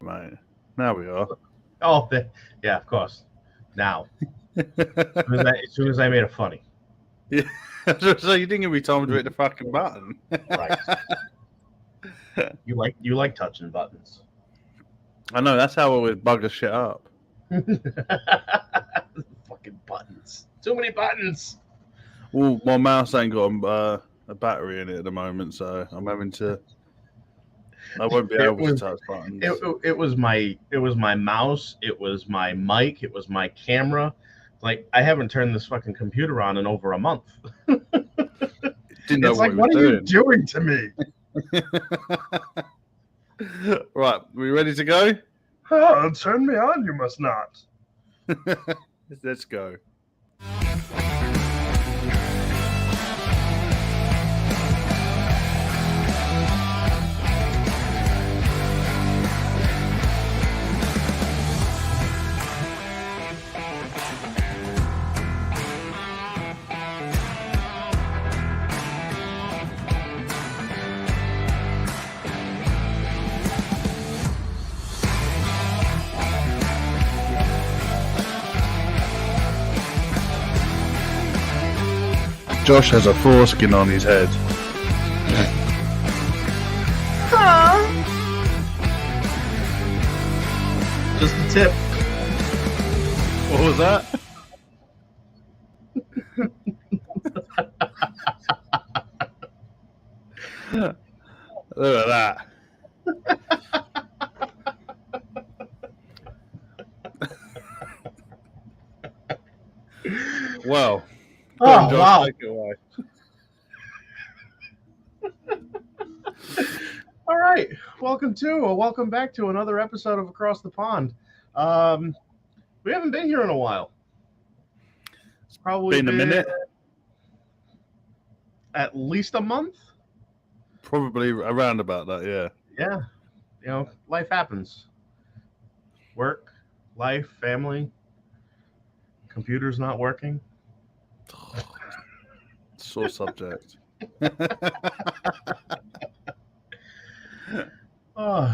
mate. Now we are. Oh, yeah, of course. Now, as soon as I made it funny. Yeah. So you didn't give me time to hit the fucking button. Right. You like touching buttons. I know, that's how I always bug the shit up. Fucking buttons. Too many buttons. Well, my mouse ain't got a battery in it at the moment, so I'm having to. I won't be able to touch buttons. It was my mouse. It was my mic. It was my camera. Like, I haven't turned this fucking computer on in over a month. Didn't know It's like, what are you doing to me? Right, we ready to go? Oh, turn me on, you must not. Let's go. Josh has a foreskin on his head. Just a tip. What was that? Look at that. Well. Oh, Josh, wow. take it away. All right. Welcome back to another episode of Across the Pond. We haven't been here in a while. It's probably been a minute. At least a month. Probably around about that, yeah. Yeah. You know, life happens. Work, life, family. Computer's not working. Sore subject.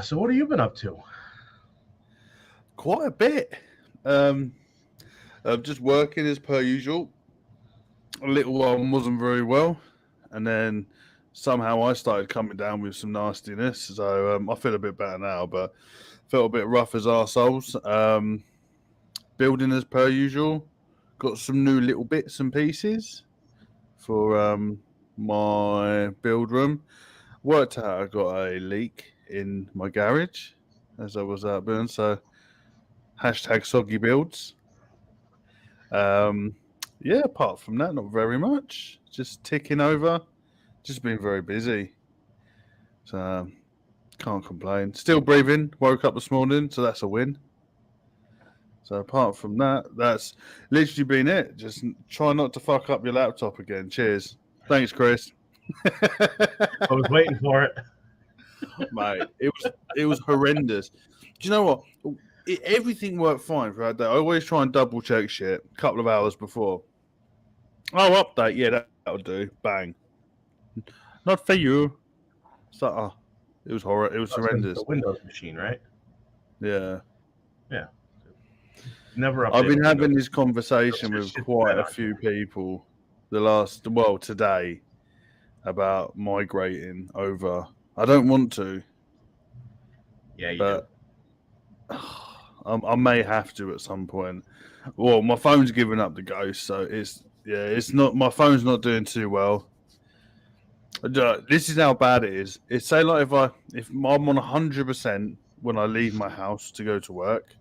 So what have you been up to? Quite a bit. Just working as per usual. A little while wasn't very well, and then somehow I started coming down with some nastiness. So I feel a bit better now, but felt a bit rough as arseholes. Building as per usual. Got some new little bits and pieces for my build room. Worked out I got a leak in my garage as I was out building, so hashtag soggy builds. Yeah, apart from that, not very much. Just ticking over. Just been very busy. So can't complain. Still breathing. Woke up this morning, so that's a win. So apart from that, that's literally been it. Just try not to fuck up your laptop again. Cheers. Thanks, Chris. I was waiting for it. Mate, it was horrendous. Do you know what? Everything worked fine throughout the day. I always try and double check shit a couple of hours before. Oh, update. Yeah, that'll do. Bang. Not for you. So, it was horrible. It was horrendous. The Windows machine, right? Yeah. Yeah. Never updated. I've been having this conversation with quite a few people today about migrating over. I don't want to. Yeah, you do. I may have to at some point. Well, my phone's giving up the ghost, so it's not. My phone's not doing too well. This is how bad it is. It's say like if I'm on 100% when I leave my house to go to work,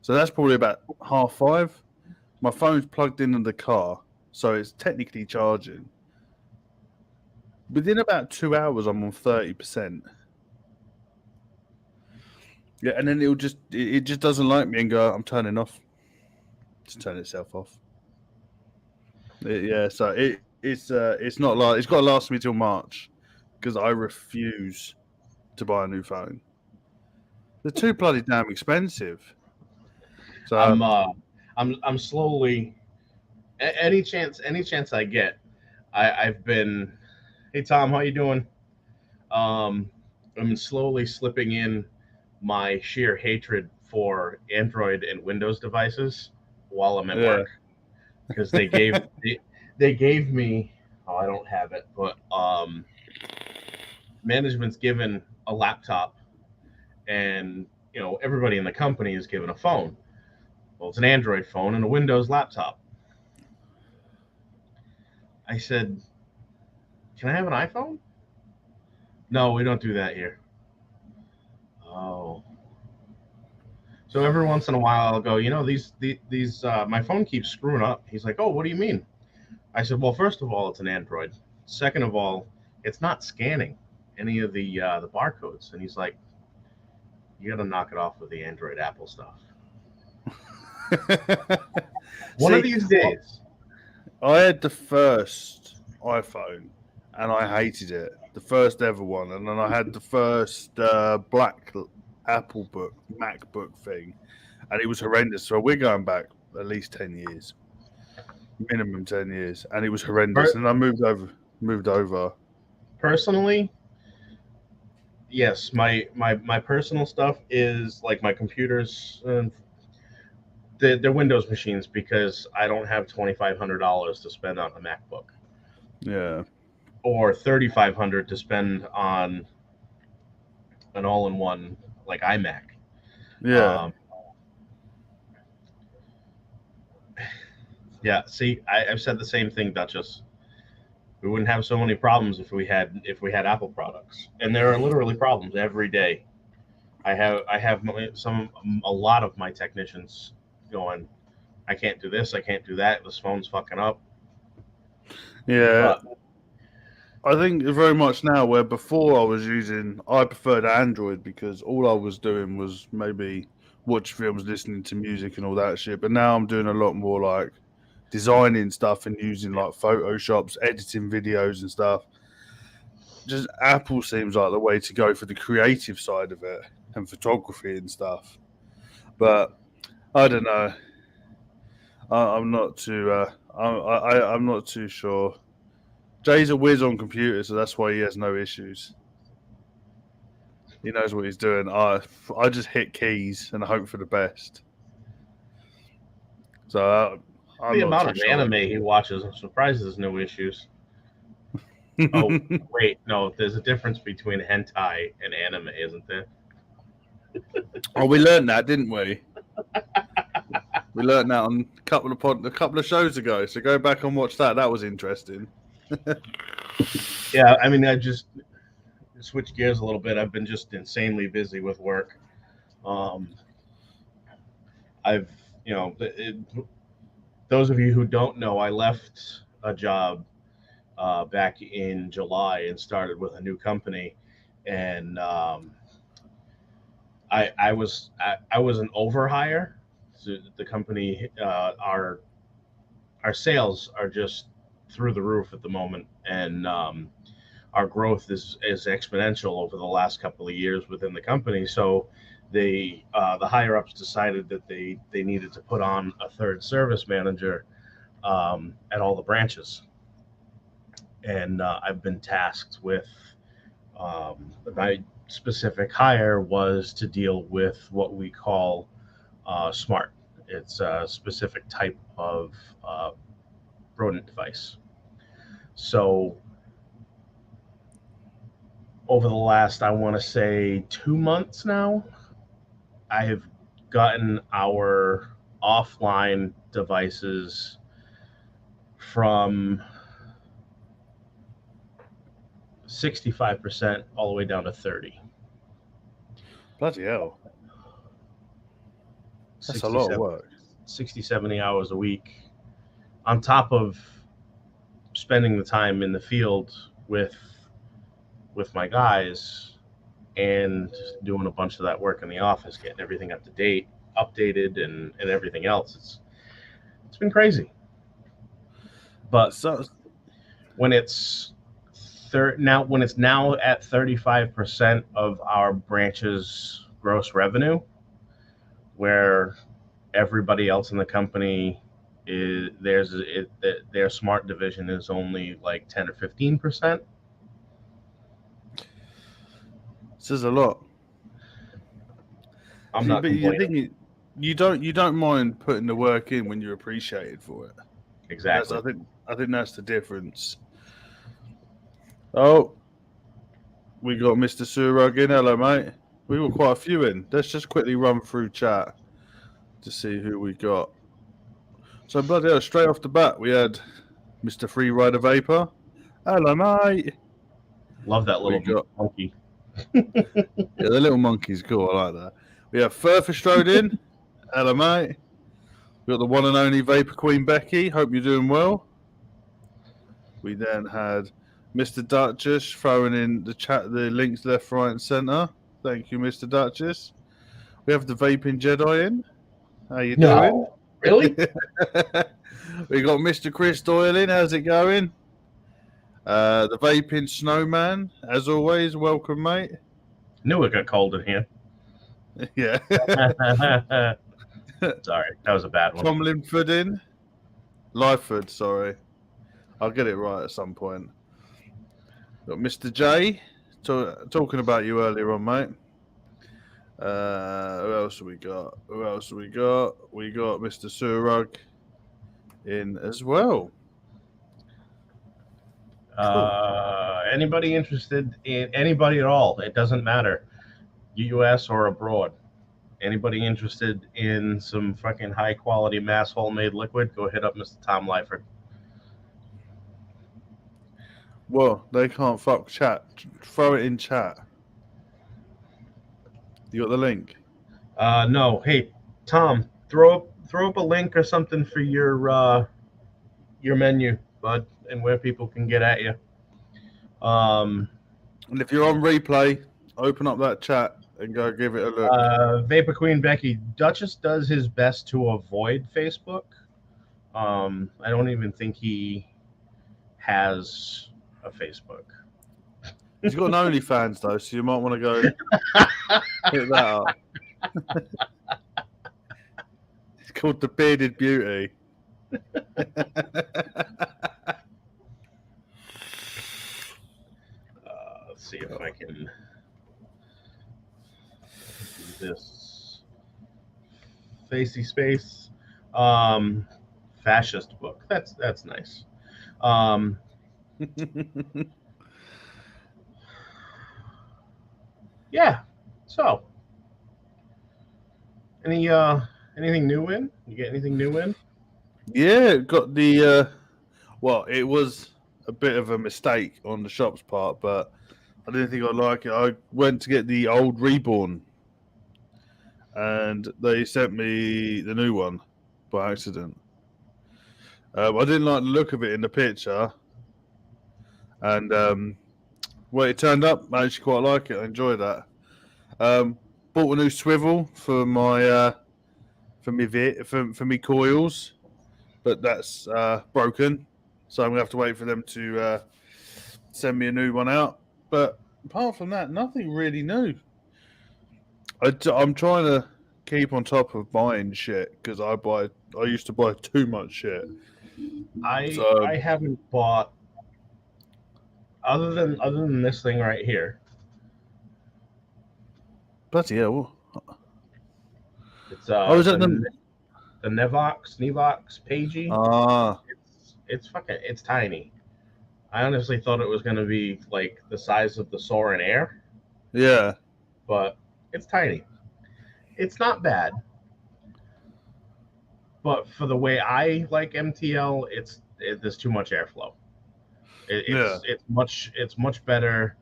so that's probably about 5:30. My phone's plugged in the car, so it's technically charging. Within about 2 hours, I'm on 30%. Yeah, and then it just doesn't like me and go, I'm turning off. Just turn itself off. So it's not like it's got to last me till March because I refuse to buy a new phone. They're too bloody damn expensive. So I'm slowly. Any chance I get, I've been. Hey Tom, how you doing? I'm slowly slipping in my sheer hatred for Android and Windows devices while I'm at work, because they gave me, oh, I don't have it, but management's given a laptop, and everybody in the company is given a phone. Well, it's an Android phone and a Windows laptop. I said, "Can I have an iPhone?" No, we don't do that here. Oh. So every once in a while, I'll go, these my phone keeps screwing up. He's like, "Oh, what do you mean?" I said, "Well, first of all, it's an Android. Second of all, it's not scanning any of the barcodes." And he's like, "You got to knock it off with the Android Apple stuff." One of these days. I had the first iPhone, and I hated it. The first ever one, and then I had the first black Apple book, MacBook thing, and it was horrendous. So we're going back at least 10 years, minimum 10 years, and it was horrendous. And I moved over. Personally, yes, my personal stuff is like my computers and they're Windows machines, because I don't have $2,500 to spend on a MacBook. Yeah. Or $3,500 to spend on an all-in-one like iMac. Yeah. Yeah. See, I've said the same thing, Duchess. We wouldn't have so many problems if we had Apple products, and there are literally problems every day. I have a lot of my technicians going, "I can't do this, I can't do that. This phone's fucking up." Yeah. But I think very much now, where before I preferred Android because all I was doing was maybe watch films, listening to music and all that shit. But now I'm doing a lot more like designing stuff and using like Photoshops, editing videos and stuff. Just Apple seems like the way to go for the creative side of it and photography and stuff. But I don't know. I'm not too. I'm not too sure. Jay's a whiz on computers, so that's why he has no issues. He knows what he's doing. I just hit keys and hope for the best. So I'm the not amount too of sure. anime he watches, I'm surprised there's no issues. Oh, wait, no, there's a difference between hentai and anime, isn't there? Oh, we learned that, didn't we? We learned that on a couple of shows ago. So go back and watch that. That was interesting. Yeah, I mean, I just switch gears a little bit. I've been just insanely busy with work. I've, those of you who don't know, I left a job back in July and started with a new company, and I was an overhire. So the company, our sales are just through the roof at the moment, and our growth is exponential over the last couple of years within the company. So the higher ups decided that they needed to put on a third service manager at all the branches, and I've been tasked with my specific hire was to deal with what we call smart. It's a specific type of rodent device. So over the last, I want to say, 2 months now, I have gotten our offline devices from 65% all the way down to 30. Bloody hell. That's a lot of work. 60, 70 hours a week, on top of spending the time in the field with my guys and doing a bunch of that work in the office, getting everything up to date, updated, and everything else. It's been crazy. But when it's now at 35% of our branch's gross revenue, where everybody else in the company their smart division is only like 10 or 15%. This is a lot. I'm See, not but you complaining. think you don't mind putting the work in when you're appreciated for it. Exactly. I think that's the difference. Oh, we got Mr. Surug in. Hello, mate. We got quite a few in. Let's just quickly run through chat to see who we got. So, bloody hell, straight off the bat, we had Mr. Freerider Vapor. Hello, mate. Love that We little got monkey. yeah, the little monkey's cool. I like that. We have Further strode in. Hello, mate. We got the one and only Vapor Queen Becky. Hope you're doing well. We then had Mr. Duchess throwing in the chat the links left, right, and centre. Thank you, Mr. Duchess. We have the Vaping Jedi in. How you doing? No, really? We got Mr. Chris Doyle in. How's it going? The Vaping Snowman, as always. Welcome, mate. Knew it got cold in here. Yeah. Sorry, that was a bad one. Tom Linford in. Lyford, sorry. I'll get it right at some point. Got Mr. J. Talking about you earlier on, mate. Who else have we got? Who else have we got? We got Mr. Surug in as well. Anybody interested in anybody at all? It doesn't matter, U.S. or abroad. Anybody interested in some fucking high quality mass homemade liquid? Go hit up Mr. Tom Lyford. Well, they can't fuck chat. Throw it in chat. You got the link? No. Hey, Tom, throw up a link or something for your menu, bud, and where people can get at you. And if you're on replay, open up that chat and go give it a look. Vapor Queen Becky, Duchess does his best to avoid Facebook. I don't even think he has a Facebook. He's got an OnlyFans though, so you might want to go hit that up. It's called the Bearded Beauty. Let's see if I can do this. Facey Space, fascist book. That's nice. Yeah. So, anything new in? You get anything new in? Yeah, got the well, it was a bit of a mistake on the shop's part, but I didn't think I'd like it. I went to get the old Reborn, and they sent me the new one by accident. I didn't like the look of it in the picture, and well, it turned up. I actually quite like it. I enjoy that. Bought a new swivel for my for me coils, but that's broken, so I'm gonna have to wait for them to send me a new one out. But apart from that, nothing really new. I'm trying to keep on top of buying shit because I used to buy too much shit. I haven't bought other than this thing right here. Bloody hell! It's is that the Nevox Pagey. It's tiny. I honestly thought it was gonna be like the size of the Soarin' Air. Yeah, but it's tiny. It's not bad, but for the way I like MTL, there's too much airflow. It's much better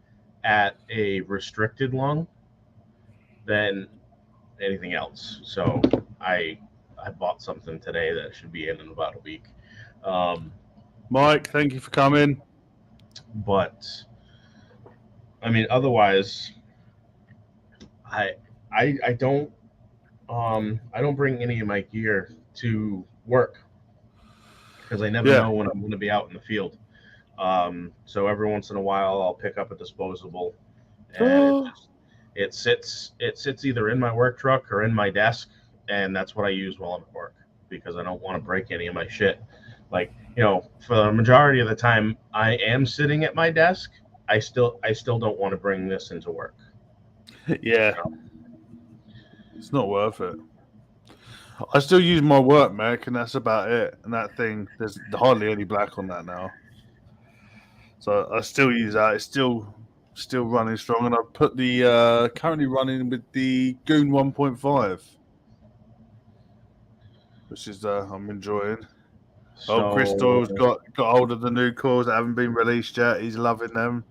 at a restricted lung than anything else. So I bought something today that should be in about a week. Mike, thank you for coming. But I mean, otherwise, I don't bring any of my gear to work because I never know when I'm going to be out in the field. So every once in a while, I'll pick up a disposable, and it sits either in my work truck or in my desk, and that's what I use while I'm at work because I don't want to break any of my shit. Like, for the majority of the time I am sitting at my desk, I still don't want to bring this into work. Yeah. It's not worth it. I still use my work Mac, and that's about it. And that thing, there's hardly any black on that now. So I still use that. It's still running strong, and I've put the currently running with the Goon 1.5, which is I'm enjoying. So Chris Doyle's got hold of the new cores that haven't been released yet. He's loving them.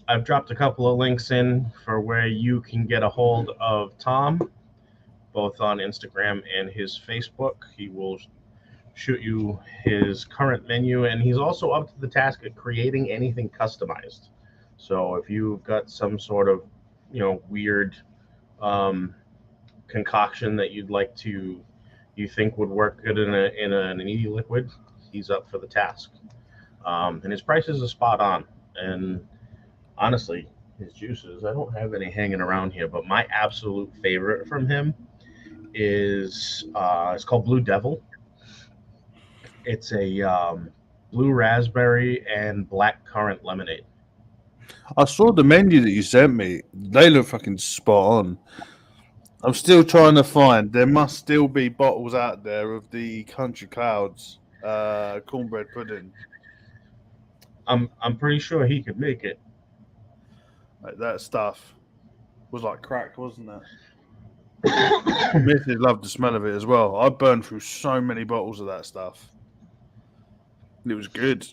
I've dropped a couple of links in for where you can get a hold of Tom, both on Instagram and his Facebook. He will shoot you his current menu, and he's also up to the task of creating anything customized. So if you've got some sort of, weird concoction that you think would work good in an e-liquid, he's up for the task. And his prices are spot on. And honestly, his juices, I don't have any hanging around here, but my absolute favorite from him is it's called Blue Devil. It's a blue raspberry and black currant lemonade. I saw the menu that you sent me. They look fucking spot on. I'm still trying to find. There must still be bottles out there of the Country Clouds cornbread pudding. I'm pretty sure he could make it. Like that stuff was like crack, wasn't it? Mrs. loved the smell of it as well. I burned through so many bottles of that stuff. It was good.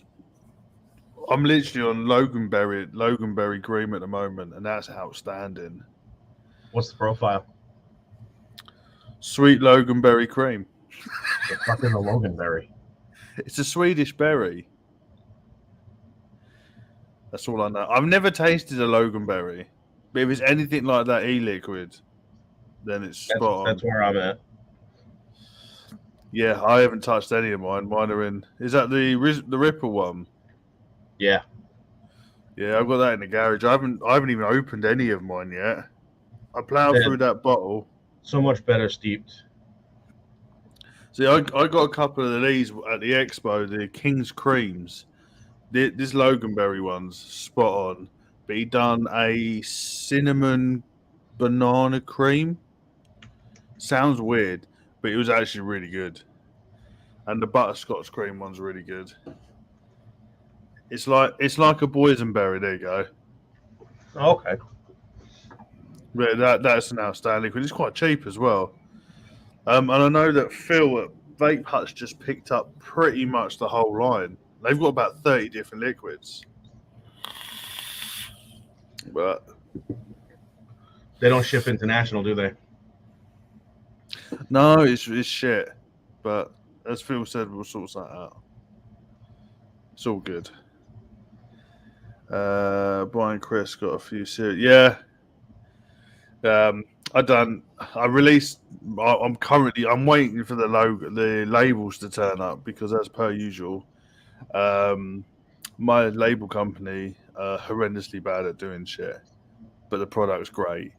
I'm literally on Loganberry cream at the moment, and that's outstanding. What's the profile? Sweet Loganberry cream. The fucking Loganberry. It's a Swedish berry. That's all I know. I've never tasted a Loganberry, but if it's anything like that e-liquid, then it's spot on. That's where I'm at. Yeah, I haven't touched any of mine. Mine are in. Is that the Ripple one? Yeah. Yeah, I've got that in the garage. I haven't even opened any of mine yet. I plowed through that bottle. So much better steeped. See, I got a couple of these at the expo, the King's Creams. This Loganberry one's spot on. But he done a cinnamon banana cream. Sounds weird, but it was actually really good. And the butterscotch cream one's really good. It's like a boysenberry. There you go. Okay. But that's an outstanding liquid. It's quite cheap as well. And I know that Phil at Vape Hut's just picked up pretty much the whole line. They've got about 30 different liquids. But they don't ship international, do they? No, it's shit. But as Phil said, we'll sort that out. It's all good. Brian Chris got a few series. Yeah. I'm waiting for the labels to turn up because as per usual, my label company are horrendously bad at doing shit, but the product's great.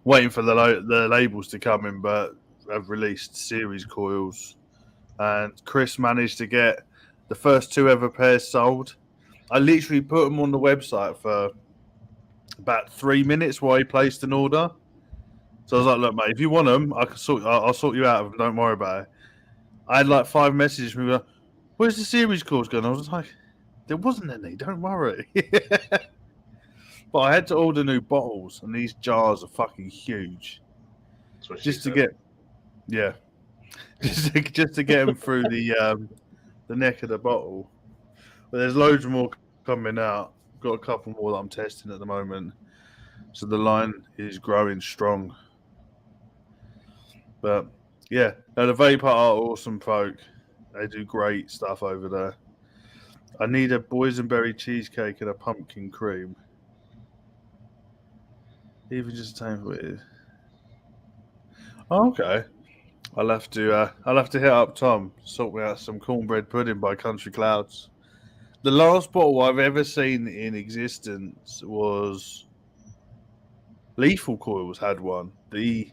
Waiting for the labels to come in, but I've released series coils, and Chris managed to get the first 2 ever pairs sold. I literally put them on the website for about 3 minutes while he placed an order. So I was like, look, mate, if you want them, I'll sort you out of them. Don't worry about it. I had like 5 messages from me like, where's the series coils going? I was like, there wasn't any. Don't worry. But I had to order new bottles, and these jars are fucking huge. Just to get them through the neck of the bottle. But there's loads more coming out. Got a couple more that I'm testing at the moment. So the line is growing strong. But yeah, the Vape Hut are awesome folk. They do great stuff over there. I need a boysenberry cheesecake and a pumpkin cream. Even just a time for it. Oh, okay. I'll have to hit up Tom, sort me out some cornbread pudding by Country Clouds. The last bottle I've ever seen in existence was Lethal Coils had one. He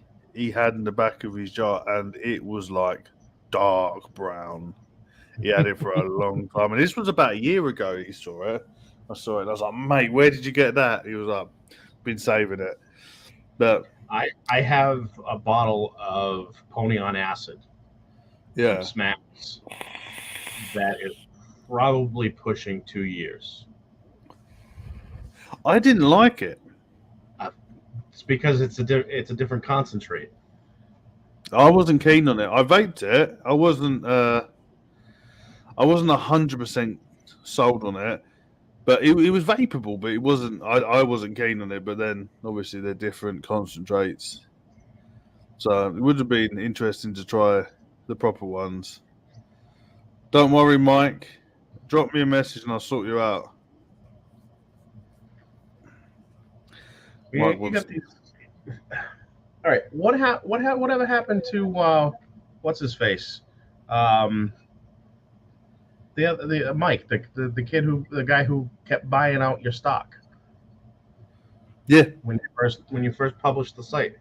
had in the back of his jar, and it was like dark brown. He had it for a long time, and this was about a year ago. He saw it. I saw it, and I was like, "Mate, where did you get that?" He was like, "Been saving it." But I have a bottle of Pony on Acid from yeah, Smacks that is probably pushing 2 years. I didn't like it. It's because it's a different concentrate. I wasn't keen on it. I vaped it. I wasn't. I wasn't 100% sold on it. But it was vapable. But it wasn't. I wasn't keen on it. But then obviously they're different concentrates, so it would have been interesting to try the proper ones. Don't worry, Mike. Drop me a message and I'll sort you out. Mike You wants. got these. All right. Whatever happened to what's his face? Um, the Mike, the kid the guy who kept buying out your stock Yeah, when you first published the site.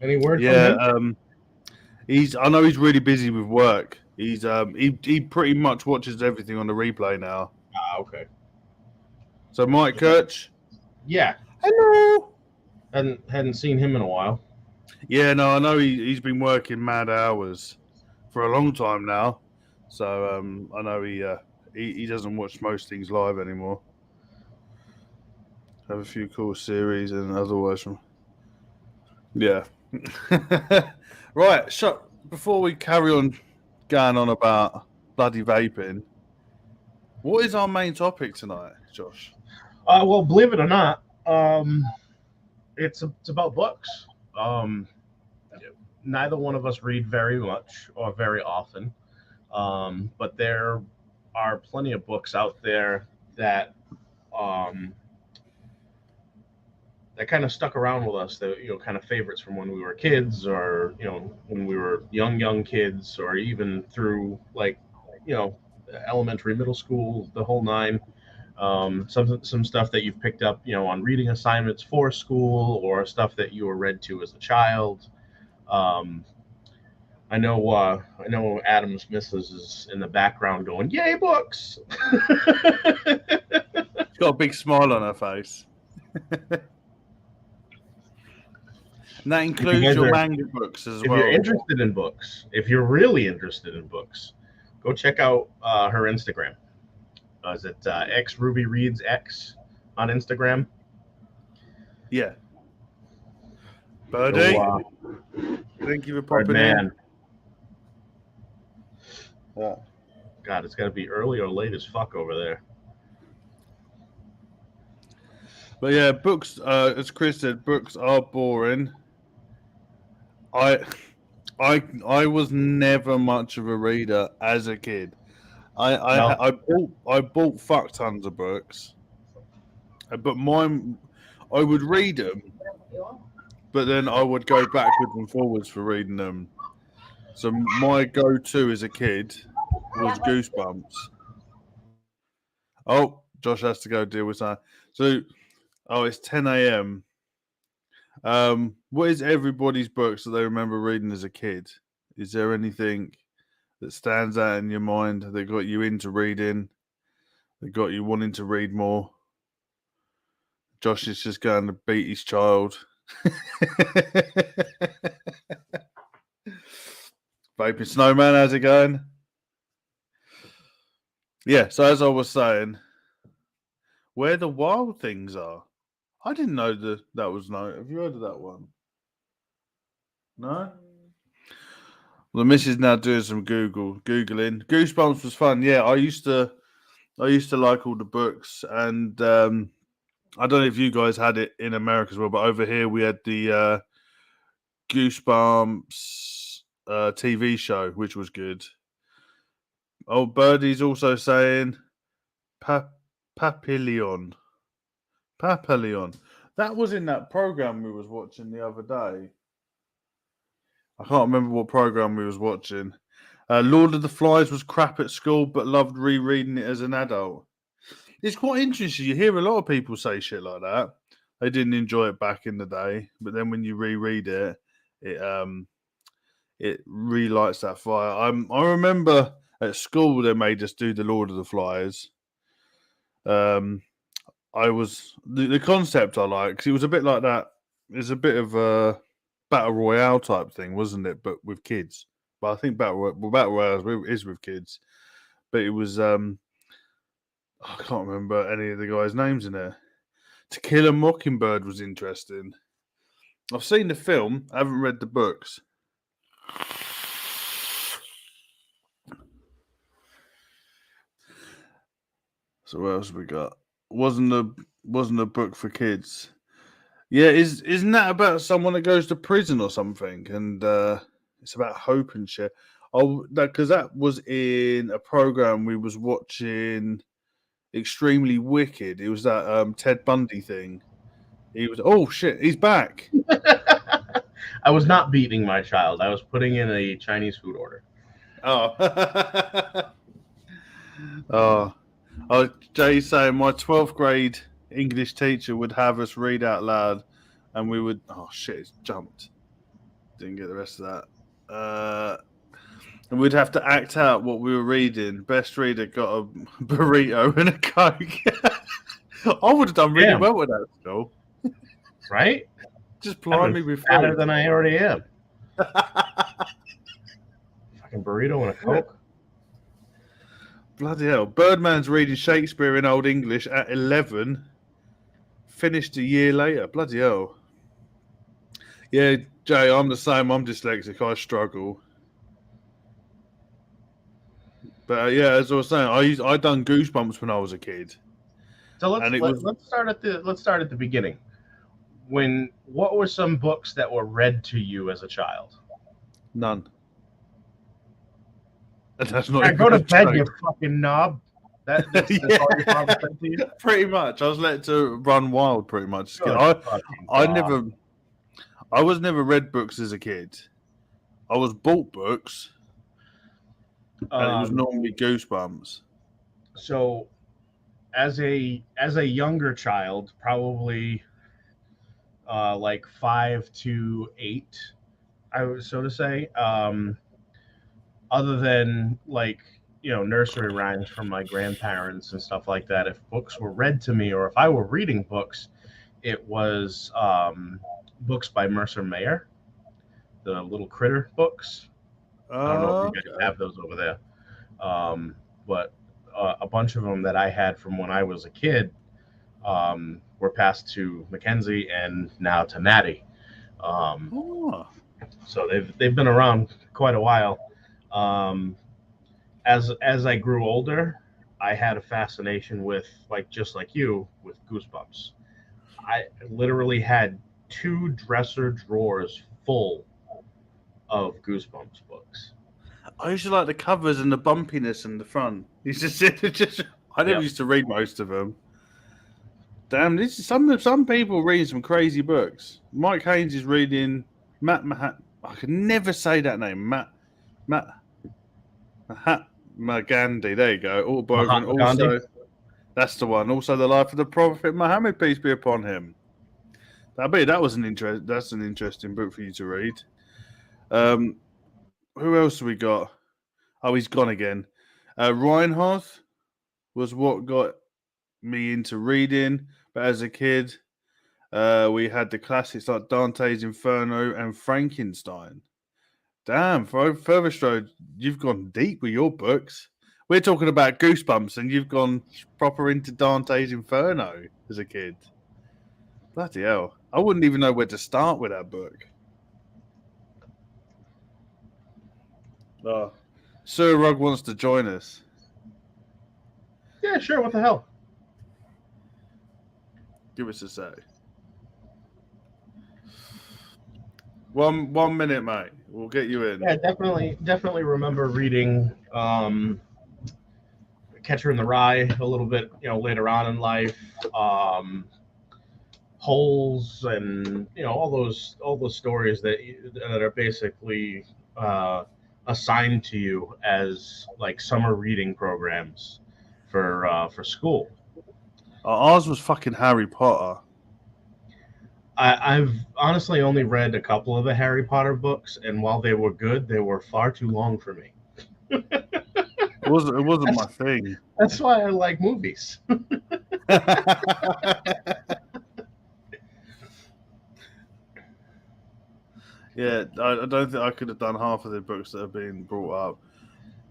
Any word from yeah. him? I know he's really busy with work. He pretty much watches everything on the replay now. Ah, okay. So Mike Kirch, Yeah, hello. hadn't seen him in a while. Yeah, no, I know he's been working mad hours for a long time now. So I know he doesn't watch most things live anymore. Have a few cool series and otherwise from yeah. Right, so before we carry on going on about bloody vaping, what is our main topic tonight, Josh? Well, believe it or not, it's about books. Um, Neither one of us read very much or very often, but there are plenty of books out there that um, that kind of stuck around with us. That kind of favorites from when we were kids, or when we were young kids, or even through like you know elementary, middle school, the whole nine. Some stuff that you've picked up, on reading assignments for school, or stuff that you were read to as a child. Um, I know Adam's missus is in the background going, "Yay, books!" She's got a big smile on her face. And that includes your manga books as If well. you're interested in books, if you're really interested in books, go check out her Instagram. Is it X Ruby Reads X on Instagram? Yeah. Birdie, So, thank you for popping man. in. Yeah. God, it's got to be early or late as fuck over there. But yeah, books. As Chris said, books are boring. I was never much of a reader as a kid. I bought fuck tons of books, but mine I would read them, but then I would go backwards and forwards for reading them. So my go-to as a kid was Goosebumps. Oh, Josh has to go deal with that. So, it's 10 a.m. What is everybody's books that they remember reading as a kid? Is there anything that stands out in your mind that got you into reading, that got you wanting to read more? Josh is just going to beat his child. Vaping Snowman, how's it going? Yeah, so as I was saying, Where the Wild Things Are. I didn't know that was no. Have you heard of that one? No? Well, the missus now doing some googling. Goosebumps was fun. Yeah, I used to like all the books, and I don't know if you guys had it in America as well, but over here we had the Goosebumps TV show, which was good. Oh, Birdie's also saying Papillon. That was in that program we was watching the other day. I can't remember what program we was watching. Lord of the Flies was crap at school, but loved rereading it as an adult. It's quite interesting. You hear a lot of people say shit like that. They didn't enjoy it back in the day, but then when you reread it, it relights that fire. I remember at school they made us do the Lord of the Flies. I was the concept I like, because it was a bit like that it's a bit of a battle royale type thing, wasn't it? But with kids. But I think battle royale is with kids. But it was I can't remember any of the guys' names in there. To Kill a Mockingbird was interesting. I've seen the film. I haven't read the books. So what else we got? Wasn't a book for kids. Yeah, isn't that about someone that goes to prison or something? And it's about hope and shit. Oh, because that was in a program we was watching. Extremely Wicked. It was that Ted Bundy thing. He was. Oh shit! He's back. I was not beating my child. I was putting in a Chinese food order. Oh. Oh, Jay's saying my 12th grade English teacher would have us read out loud, and we would. Oh shit! It's jumped. Didn't get the rest of that. And we'd have to act out what we were reading. Best reader got a burrito and a Coke. I would have done really well with that school. Right? Just ply me with better food. than I already am. Fucking burrito and a Coke. Bloody hell. Birdman's reading Shakespeare in Old English at 11. Finished a year later. Bloody hell. Yeah, Jay, I'm the same. I'm dyslexic. I struggle. But yeah, as I was saying, I done Goosebumps when I was a kid. So let's start at the beginning. What were some books that were read to you as a child? None. And that's not. Go to bed, you fucking knob. That's Yeah. all your father said to you? Pretty much. I was let to run wild. Pretty much. I was never read books as a kid. I was bought books. And it was normally Goosebumps. So, as a younger child, probably like 5 to 8, I would so to say. Other than like nursery rhymes from my grandparents and stuff like that, if books were read to me or if I were reading books, it was books by Mercer Mayer, the little critter books. I don't know if you guys have those over there. But a bunch of them that I had from when I was a kid were passed to Mackenzie and now to Maddie. So they've been around quite a while. As I grew older, I had a fascination with just like you with Goosebumps. I literally had 2 dresser drawers full of Goosebumps books. I used to like the covers and the bumpiness in the front. I never used to read most of them. Damn, this is some people reading some crazy books. Mike Haynes is reading I can never say that name. Mahatma Gandhi. There you go. Autobiography. Also, that's the one. Also, the life of the Prophet Muhammad, peace be upon him. That's an interesting book for you to read. Who else have we got? Oh, he's gone again. Reinhardt was what got me into reading, but as a kid, we had the classics like Dante's Inferno and Frankenstein. Damn, Furtherstrode, you've gone deep with your books. We're talking about Goosebumps, and you've gone proper into Dante's Inferno as a kid. Bloody hell. I wouldn't even know where to start with that book. Sir Rugg wants to join us. Yeah, sure. What the hell? Give us a sec. 1 minute, mate. We'll get you in. Yeah, definitely remember reading Catcher in the Rye a little bit, later on in life. Holes and all those stories that are basically assigned to you as like summer reading programs for school. Ours was fucking Harry Potter. I've honestly only read a couple of the Harry Potter books, and while they were good, they were far too long for me. It wasn't my thing. That's why I like movies. Yeah, I don't think I could have done half of the books that have been brought up.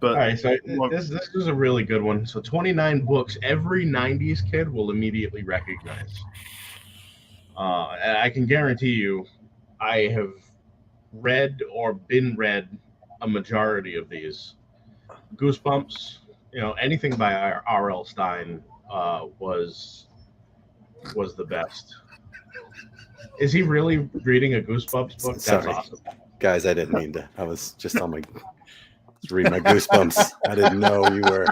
But All right, so this is a really good one. So 29 books every 90s kid will immediately recognize. And I can guarantee you, I have read or been read a majority of these. Goosebumps, anything by R.L. Stein was the best. Is he really reading a Goosebumps book? That's Sorry. awesome. Guys, I didn't mean to. I was just on my read my Goosebumps. I didn't know you were.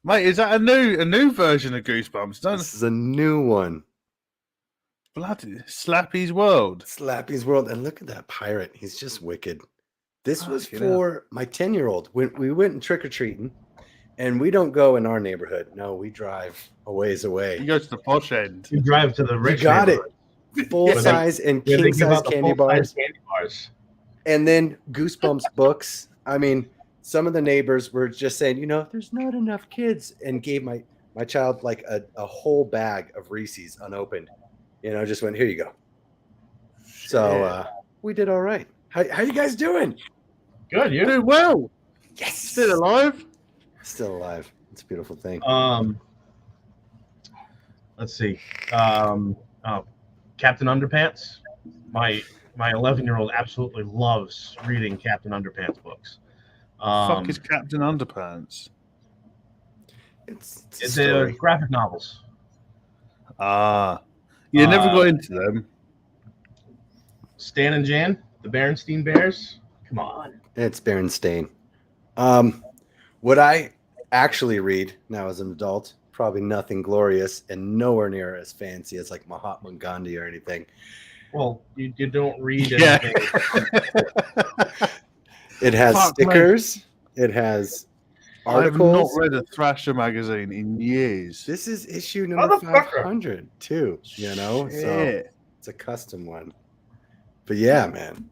Mate, is that a new version of Goosebumps? This is a new one. Bloody Slappy's World. Slappy's World. And look at that pirate. He's just wicked. This was you for my 10-year-old. When we went trick-or-treating, and we don't go in our neighborhood. No, we drive a ways away. You go to the posh end. You drive to the rich. You got it. Full size and king size candy bars. And then Goosebumps books. I mean, some of the neighbors were just saying, there's not enough kids, and gave my child like a whole bag of Reese's unopened. Just went, here you go. So we did all right. How you guys doing? Good, you doing well. Yes, still alive. Still alive. It's a beautiful thing. Let's see. Captain Underpants. My 11-year-old absolutely loves reading Captain Underpants books. Fuck is Captain Underpants? It's graphic novels. You never got into them. Stan and Jan, the Berenstain Bears. Come on. It's Berenstain. What I actually read now as an adult, probably nothing glorious and nowhere near as fancy as like Mahatma Gandhi or anything. Well, you don't read anything. It has stickers. Man. It has articles. I have not read a Thrasher magazine in years. This is issue number 500 too, so it's a custom one. But yeah, man,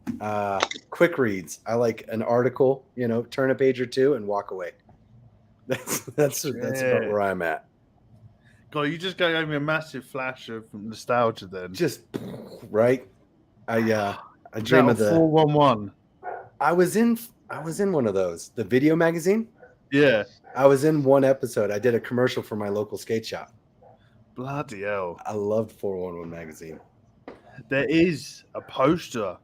quick reads. I like an article, turn a page or two and walk away. That's about where I'm at. God, you just gave me a massive flash of nostalgia then. Just right. I dream of the 411. I was in one of those. The video magazine? Yeah. I was in one episode. I did a commercial for my local skate shop. Bloody hell. I loved 411 magazine. There is a poster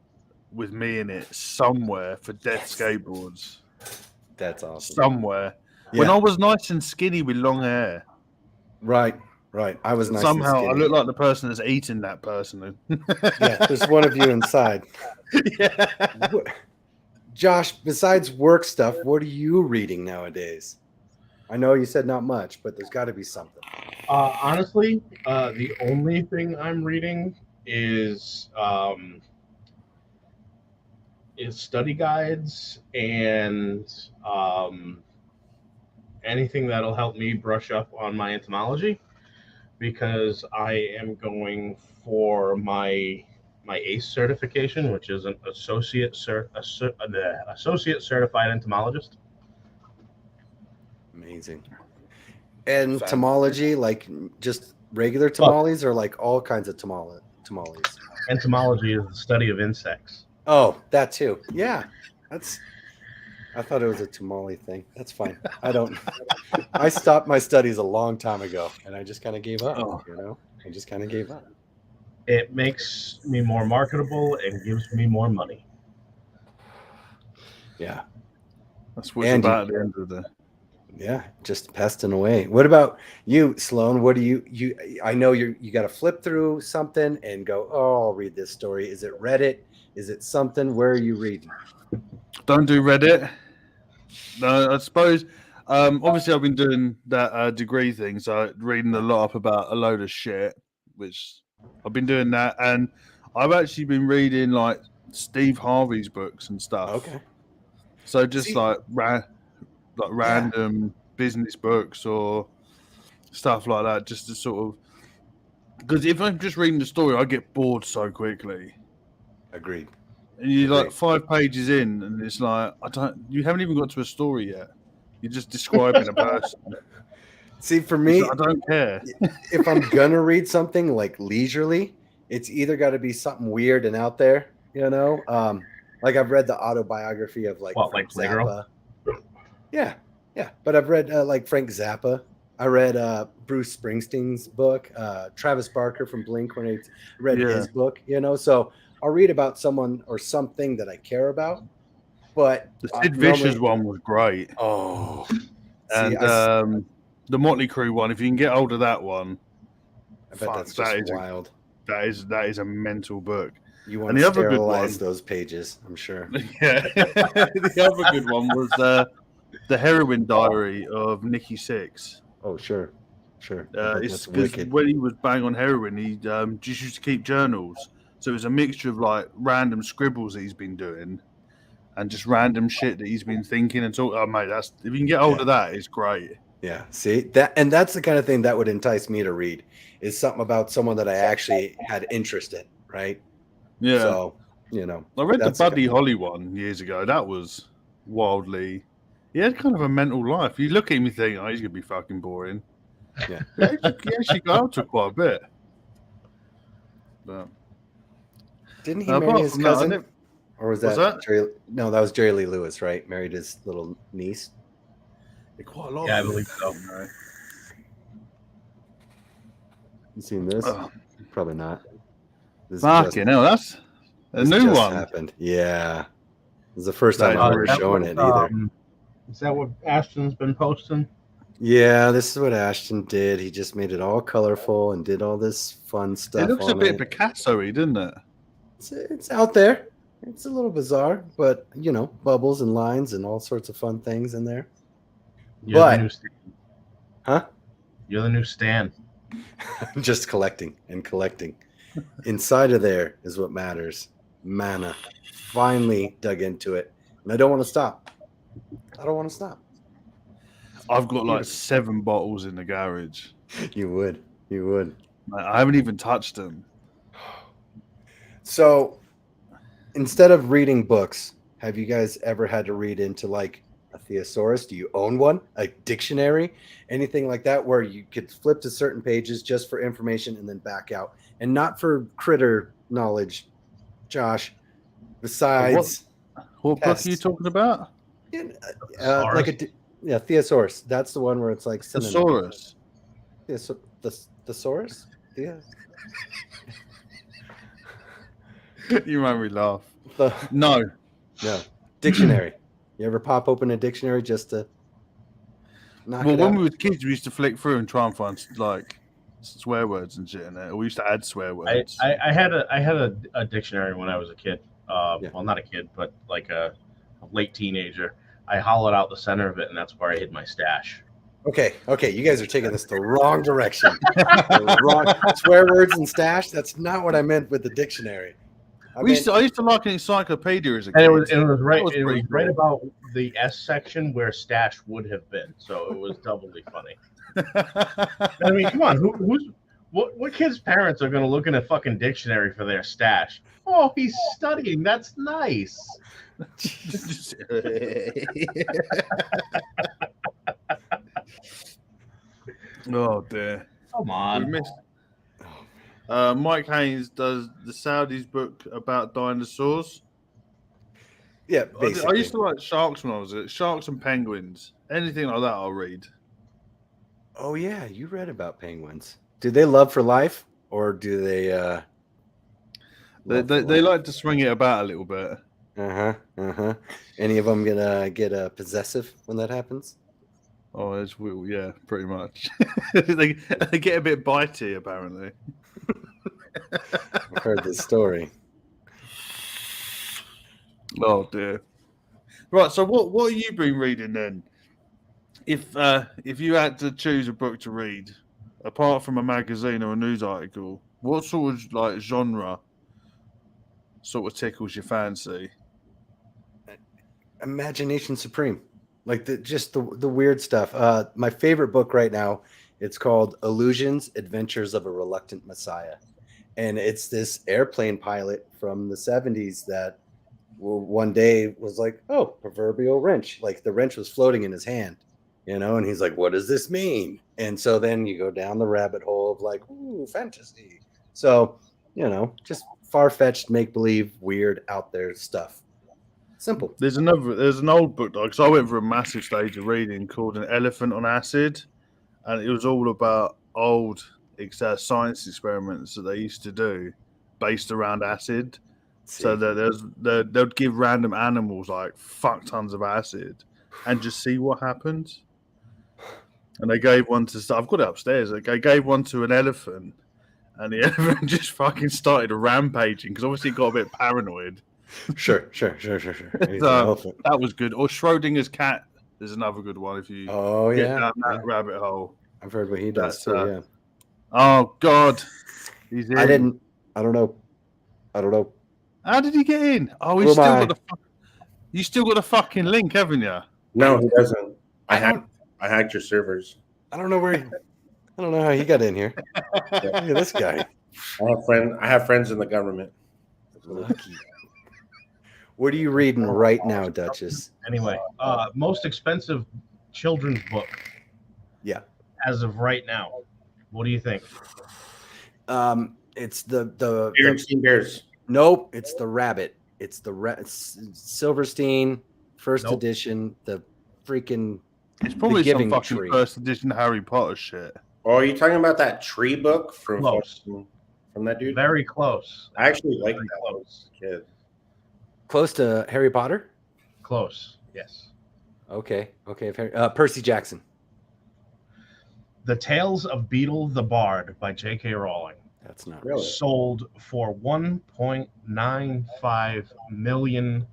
with me in it somewhere for Death Skateboards. That's awesome. Somewhere. Yeah. When I was nice and skinny with long hair. Right. I was nice Somehow and skinny. I look like the person that's eating that person. Yeah, there's one of you inside. Yeah. Josh, besides work stuff, what are you reading nowadays? I know you said not much, but there's got to be something. Honestly, the only thing I'm reading is study guides and anything that'll help me brush up on my entomology, because I am going for my ACE certification, which is an associate certified entomologist. Amazing. And entomology, like just regular tamales, or like all kinds of tamales? Entomology is the study of insects. Oh, that too. Yeah, I thought it was a tamale thing. That's fine. I stopped my studies a long time ago, and I just kind of gave up. I just kind of gave up. It makes me more marketable and gives me more money. Yeah, that's what it's about at the end of the. Yeah, just pesting away. What about you, Sloan? What do you? I know you got to flip through something and go, oh, I'll read this story. Is it Reddit? Is it something? Where are you reading? Don't do Reddit. No, I suppose. Obviously, I've been doing that degree thing, so reading a lot up about a load of shit, which I've been doing that, and I've actually been reading like Steve Harvey's books and stuff. Okay. So just random business books or stuff like that, just to sort of, because if I'm just reading the story, I get bored so quickly. Agreed. And you're like 5 pages in, and it's like you haven't even got to a story yet. You're just describing a person. See, for me, I don't care. If I'm gonna read something like leisurely, it's either got to be something weird and out there, you know. Like I've read the autobiography of like Frank Zappa. Yeah. But I've read like Frank Zappa. I read Bruce Springsteen's book, Travis Barker from Blink-182. Read his book, you know. So I'll read about someone or something that I care about. But the Sid Vicious one was great. Oh, and the Motley Crue one. If you can get hold of that one, I bet that's just wild. That is a mental book. You want to sterilize those pages, I'm sure. Yeah. The other good one was the Heroin Diary of Nikki Sixx. Oh, sure. It's because when he was bang on heroin, he just used to keep journals. So it was a mixture of like random scribbles that he's been doing, and just random shit that he's been thinking and talking. Oh, mate, if you can get hold of that, it's great. Yeah, see that's the kind of thing that would entice me to read. Is something about someone that I actually had interest in, right? Yeah. So, you know, I read the Buddy Holly one years ago. That was wildly. He had kind of a mental life. You look at him and think, oh, he's gonna be fucking boring. Yeah. He actually got out to quite a bit. But didn't he marry his cousin? Or was that? Jerry, no, that was Jerry Lee Lewis, right? Married his little niece. Quite a lot. Yeah, I believe so. You seen this? Probably not. Fucking hell, that's a new one. Happened. Yeah, it was the first time I was showing it either. Is that what Ashton's been posting? Yeah, this is what Ashton did. He just made it all colorful and did all this fun stuff. It looks a bit Picasso-y, doesn't it? It's out there. It's a little bizarre, but you know, bubbles and lines and all sorts of fun things in there. You're the new Stan. Huh? You're the new Stan. Just collecting and collecting. Inside of there is what matters. Mana. Finally dug into it. And I don't want to stop. I've got like 7 bottles in the garage. You would. I haven't even touched them. So instead of reading books, have you guys ever had to read into like a thesaurus? Do you own one? A dictionary? Anything like that where you could flip to certain pages just for information and then back out and not for critter knowledge, Josh, besides what book are you talking about? Thesaurus. That's the one where it's like thesaurus. Thesaurus? Yeah. You made me laugh. No. Dictionary. You ever pop open a dictionary just to knock it out? When we were kids, we used to flick through and try and find like swear words and shit in there. We used to add swear words. I had a dictionary when I was a kid. Well, not a kid, but like a late teenager. I hollowed out the center of it, and that's where I hid my stash. Okay. You guys are taking this the wrong direction. Wrong swear words and stash. That's not what I meant with the dictionary. I used to like an encyclopedia as a kid. And it was right about the S section where stash would have been, so it was doubly funny. I mean, come on, what kid's parents are going to look in a fucking dictionary for their stash? Oh, he's studying. That's nice. Oh dear! Come on. Mike Haynes does the Saudis book about dinosaurs. Yeah, basically. I used to like sharks when I was at Sharks and penguins. Anything like that, I'll read. Oh yeah, you read about penguins. Do they love for life, or do they? They like to swing it about a little bit. Any of them gonna get possessive when that happens? Oh, yeah, pretty much. they get a bit bitey, apparently. I've heard this story. Oh dear. Right, so what have you been reading then? If you had to choose a book to read, apart from a magazine or a news article, what sort of like genre sort of tickles your fancy? Imagination supreme, like the weird stuff. My favorite book right now, it's called Illusions: Adventures of a Reluctant Messiah, and it's this airplane pilot from the 70s that one day was like, oh, proverbial wrench, like the wrench was floating in his hand, and he's like, what does this mean? And so then you go down the rabbit hole of like, ooh, fantasy. So just far-fetched, make-believe, weird, out there stuff. Simple. There's an old book, because I went through a massive stage of reading called An Elephant on Acid, and it was all about old science experiments that they used to do based around acid. So that they'd give random animals like fuck tons of acid and just see what happens. And they gave one to, I've got it upstairs. They gave one to an elephant, and the elephant just fucking started rampaging because obviously it got a bit paranoid. Sure. So, that was good. Or Schrodinger's cat is another good one if you get down that rabbit hole. I've heard what he does too. Yeah. Oh God, he's in. I don't know. How did he get in? Oh, he's still got you still got the fucking link, haven't you? No, he doesn't. I hacked your servers. I don't know I don't know how he got in here. Look at this guy. I have friends in the government. Lucky. What are you reading right now, Duchess? Anyway, most expensive children's book. Yeah. As of right now, what do you think? It's the Bears. Nope, it's the Rabbit. It's the Silverstein first edition. The freaking. It's probably some fucking first edition Harry Potter shit. Oh, are you talking about that tree book from that dude? Very close. I actually like that close kid. Close to Harry Potter? Close, yes. Okay. Percy Jackson. The Tales of Beetle the Bard by J.K. Rowling. That's not really sold for £1.95 million.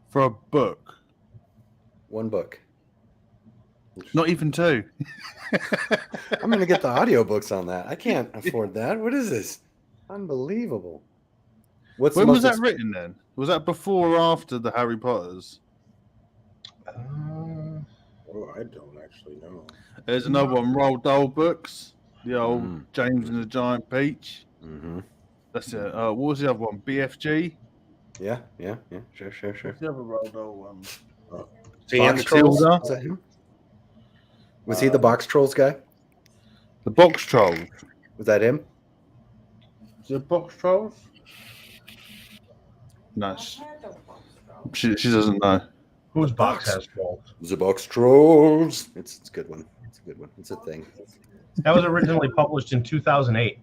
For a book. One book. Not even two. I'm going to get the audiobooks on that. I can't afford that. What is this? Unbelievable. When was that written then? Was that before or after the Harry Potters? I don't actually know. There's another one, Roald Dahl books. The old James and the Giant Peach. Mm-hmm. That's it. What was the other one? BFG? Yeah. Sure. What's the other Roald Dahl one? Box Trolls? Was that him? Was he the Box Trolls guy? The Box Trolls. Was that him? Is it Box Trolls? No. She doesn't know. Whose box has trolls? The Box Trolls. It's a good one. It's a good one. It's a thing. That was originally published in 2008.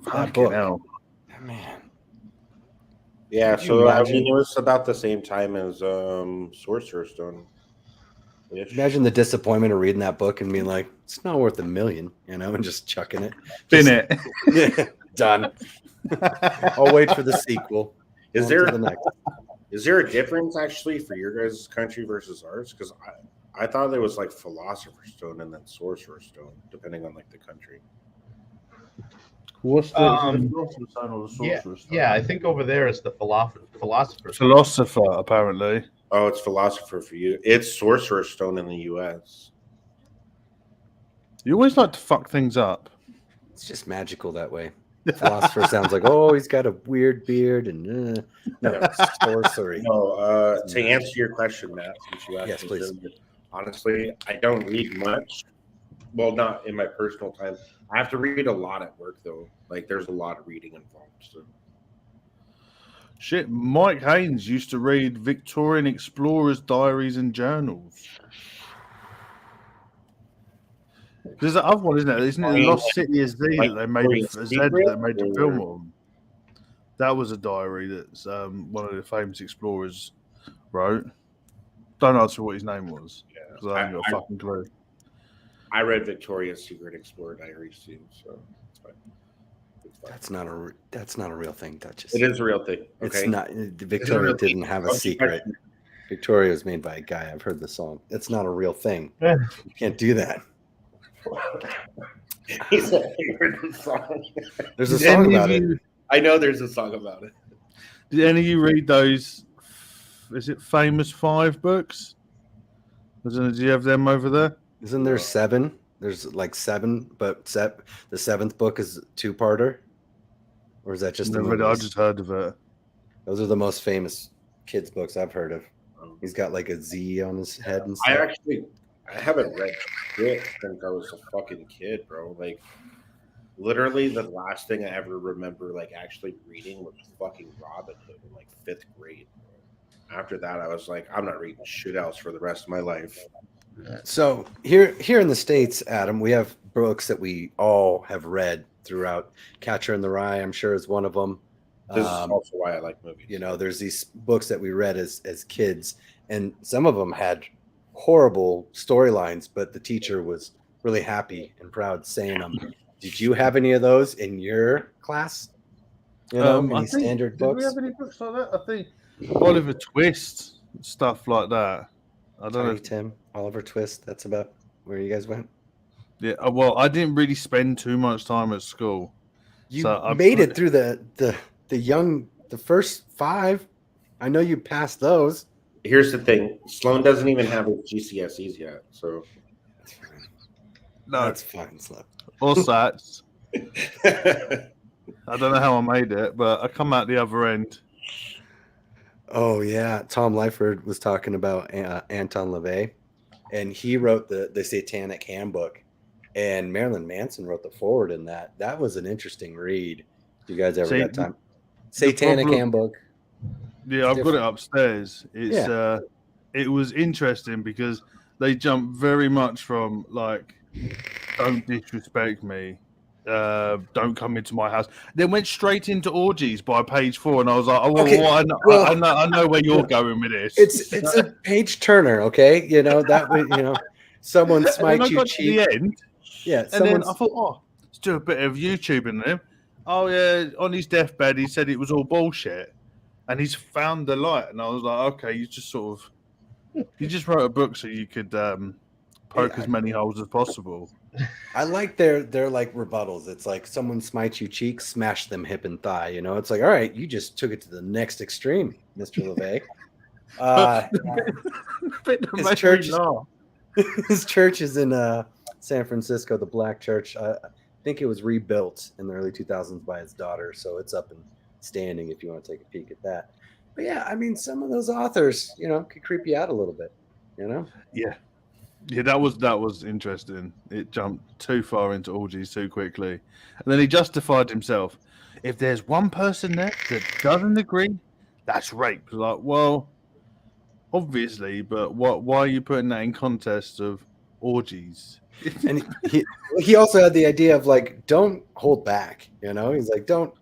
Fucking hell. Man. Yeah, so I mean, it was about the same time as Sorcerer's Stone. Imagine the disappointment of reading that book and being like, it's not worth $1 million, and just chucking it. It. Yeah, done. I'll wait for the sequel. Is there a difference actually for your guys' country versus ours? Because I thought there was like Philosopher's Stone and then Sorcerer's Stone, depending on like the country. What's the yeah, I think over there is the Philosopher's Philosopher, apparently. Oh, it's Philosopher for you. It's Sorcerer's Stone in the U.S. You always like to fuck things up. It's just magical that way. Philosopher sounds like, he's got a weird beard and no, sorcery. No, to answer your question, Matt, since you asked, yes, please. Honestly, I don't read much. Well, not in my personal time. I have to read a lot at work, though. Like, there's a lot of reading involved. So. Shit, Mike Haynes used to read Victorian explorers' diaries and journals. There's that other one, isn't it? Isn't it the Lost City of Z that they made the film on? That was a diary that one of the famous explorers wrote. Don't ask me what his name was, because I haven't got a fucking clue. I read Victoria's Secret Explorer diaries too, so it's fine. That's not a real thing, Duchess. It is a real thing. Okay. It's not. Victoria didn't have a secret. Victoria was made by a guy. I've heard the song. It's not a real thing. You can't do that. He said he heard the song. There's a song about it. I know there's a song about it. Did any of you read those? Is it Famous Five books? Do you have them over there? Isn't there 7? There's like 7, but the 7th book is 2-parter, or is that just? I just heard of it. Those are the most famous kids books I've heard of. He's got like a Z on his head and stuff. I haven't read it since I was a fucking kid, bro. Like, literally the last thing I ever remember like actually reading was fucking Robin Hood in like 5th grade. After that, I was like, I'm not reading shit else for the rest of my life. So here in the States, Adam, we have books that we all have read throughout. Catcher in the Rye, I'm sure, is one of them. This is also why I like movies. You know, there's these books that we read as kids, and some of them had horrible storylines, but the teacher was really happy and proud saying them. Did you have any of those in your class? You know, any standard books? Did we have any books like that? I think Oliver Twist, stuff like that. I don't know. Tim, Oliver Twist. That's about where you guys went. Yeah, well, I didn't really spend too much time at school. You made it through the first 5. I know you passed those. Here's the thing: Sloan doesn't even have his GCSEs yet, so that's fine. No, that's fine, Sloan. Or SATs. I don't know how I made it, but I come out the other end. Oh yeah, Tom Lyford was talking about Anton LaVey, and he wrote the Satanic Handbook, and Marilyn Manson wrote the foreword in that. That was an interesting read. You guys ever got time? Satanic Handbook. Yeah, I've got it upstairs. It's it was interesting because they jumped very much from like, don't disrespect me, don't come into my house. Then went straight into orgies by page 4, and I was like, oh, I know where you're going with this. It's a page turner, okay? You know that way. You know, someone smite you cheek. The end, yeah. And then I thought, oh, let's do a bit of YouTubing him. Oh yeah, on his deathbed, he said it was all bullshit, and he's found the light. And I was like, okay, you just wrote a book so you could poke as many holes as possible. I like their like rebuttals. It's like someone smites you cheek, smash them hip and thigh. You know, it's like, all right, you just took it to the next extreme, Mr. LaVey. His church is in San Francisco, the Black Church. I think it was rebuilt in the early 2000s by his daughter, so it's up and standing if you want to take a peek at that. But yeah, I mean, some of those authors, you know, could creep you out a little bit, you know? Yeah, that was interesting. It jumped too far into orgies too quickly. And then he justified himself. If there's one person there that doesn't agree, that's rape. Like, well, obviously, but why are you putting that in context of orgies? And he also had the idea of like, don't hold back, you know? He's like, don't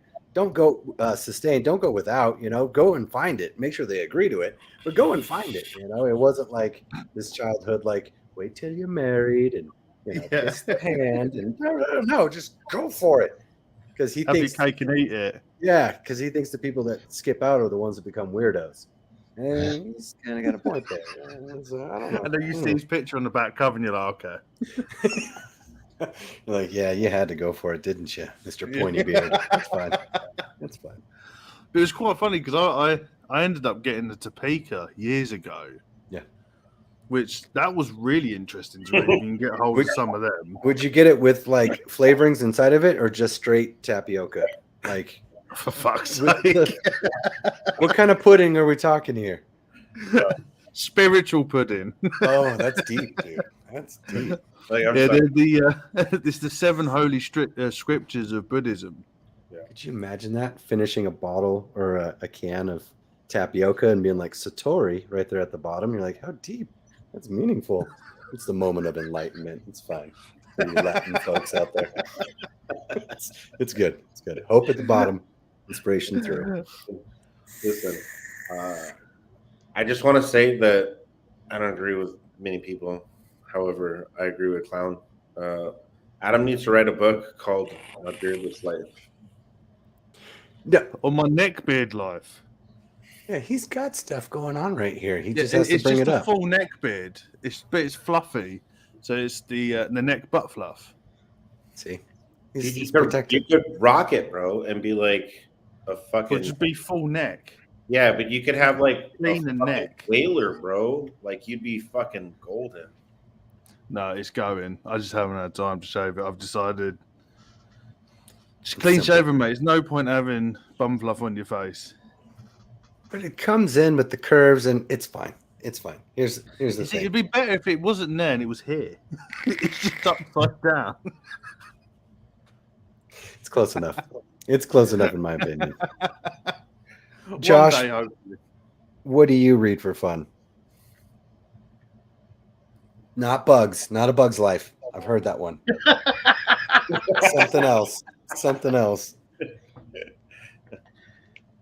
go sustain, don't go without, you know, go and find it. Make sure they agree to it, but go and find it, you know? It wasn't like this childhood, like, wait till you're married and, you know, kiss the hand and no, just go for it. Because he thinks your cake and eat it. Yeah, because he thinks the people that skip out are the ones that become weirdos. And he's kind of got a point there. So, I don't know. And then you see his picture on the back cover and you're like, okay. You're like, yeah, you had to go for it, didn't you, Mr. Pointy Beard? That's fine. That's fine. It was quite funny because I ended up getting the Topeka years ago. Yeah. Which that was really interesting to read. You can get a hold of some of them. Would you get it with like flavorings inside of it or just straight tapioca? Like, for fuck's sake. What kind of pudding are we talking here? Spiritual pudding. Oh, that's deep, dude. That's deep. Like, it's the 7 holy scriptures of Buddhism. Yeah. Could you imagine that? Finishing a bottle or a can of tapioca and being like Satori right there at the bottom. You're like, how deep? That's meaningful. It's the moment of enlightenment. It's fine. For you Latin folks out there. It's good. It's good. Hope at the bottom. Inspiration through. Listen, I just want to say that I don't agree with many people. However, I agree with Clown. Adam needs to write a book called A Beardless Life. Yeah. Or My Neckbeard Life. Yeah, he's got stuff going on right here. He just has to bring it up. It's just a full neck beard. It's fluffy. So it's the neck butt fluff. See? You could rock it, bro, and be like a fucking... But just be full neck. Yeah, but you could have like clean the neck. Whaler, bro. Like you'd be fucking golden. No, it's going. I just haven't had time to shave it. I've decided. Just clean shaven, mate. There's no point having bum fluff on your face. But it comes in with the curves, and it's fine. It's fine. Here's the thing. It'd be better if it wasn't there and it was here. It's just upside down. It's close enough. It's close enough, in my opinion. One Josh, day, hopefully. what do you read for fun? Not bugs. Not A Bug's Life. I've heard that one. Something else. Something else.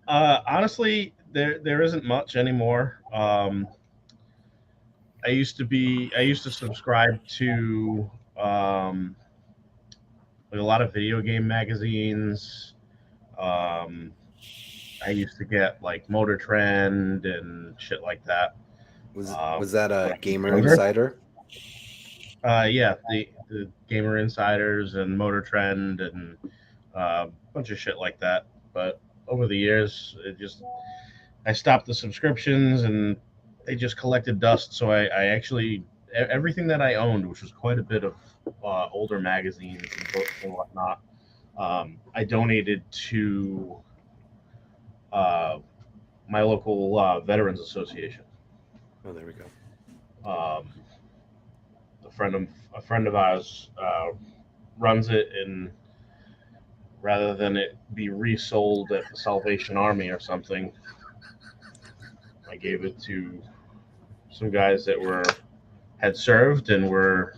Honestly, there isn't much anymore. I used to subscribe to like a lot of video game magazines. I used to get like Motor Trend and shit like that. Was that a Gamer younger. Insider? Yeah, the Gamer Insiders and Motor Trend and a bunch of shit like that. But over the years, I stopped the subscriptions and they just collected dust. So I actually everything that I owned, which was quite a bit of older magazines and books and whatnot, I donated to my local Veterans Association. Oh, there we go. A friend of ours runs it, and rather than it be resold at the Salvation Army or something, I gave it to some guys that had served and were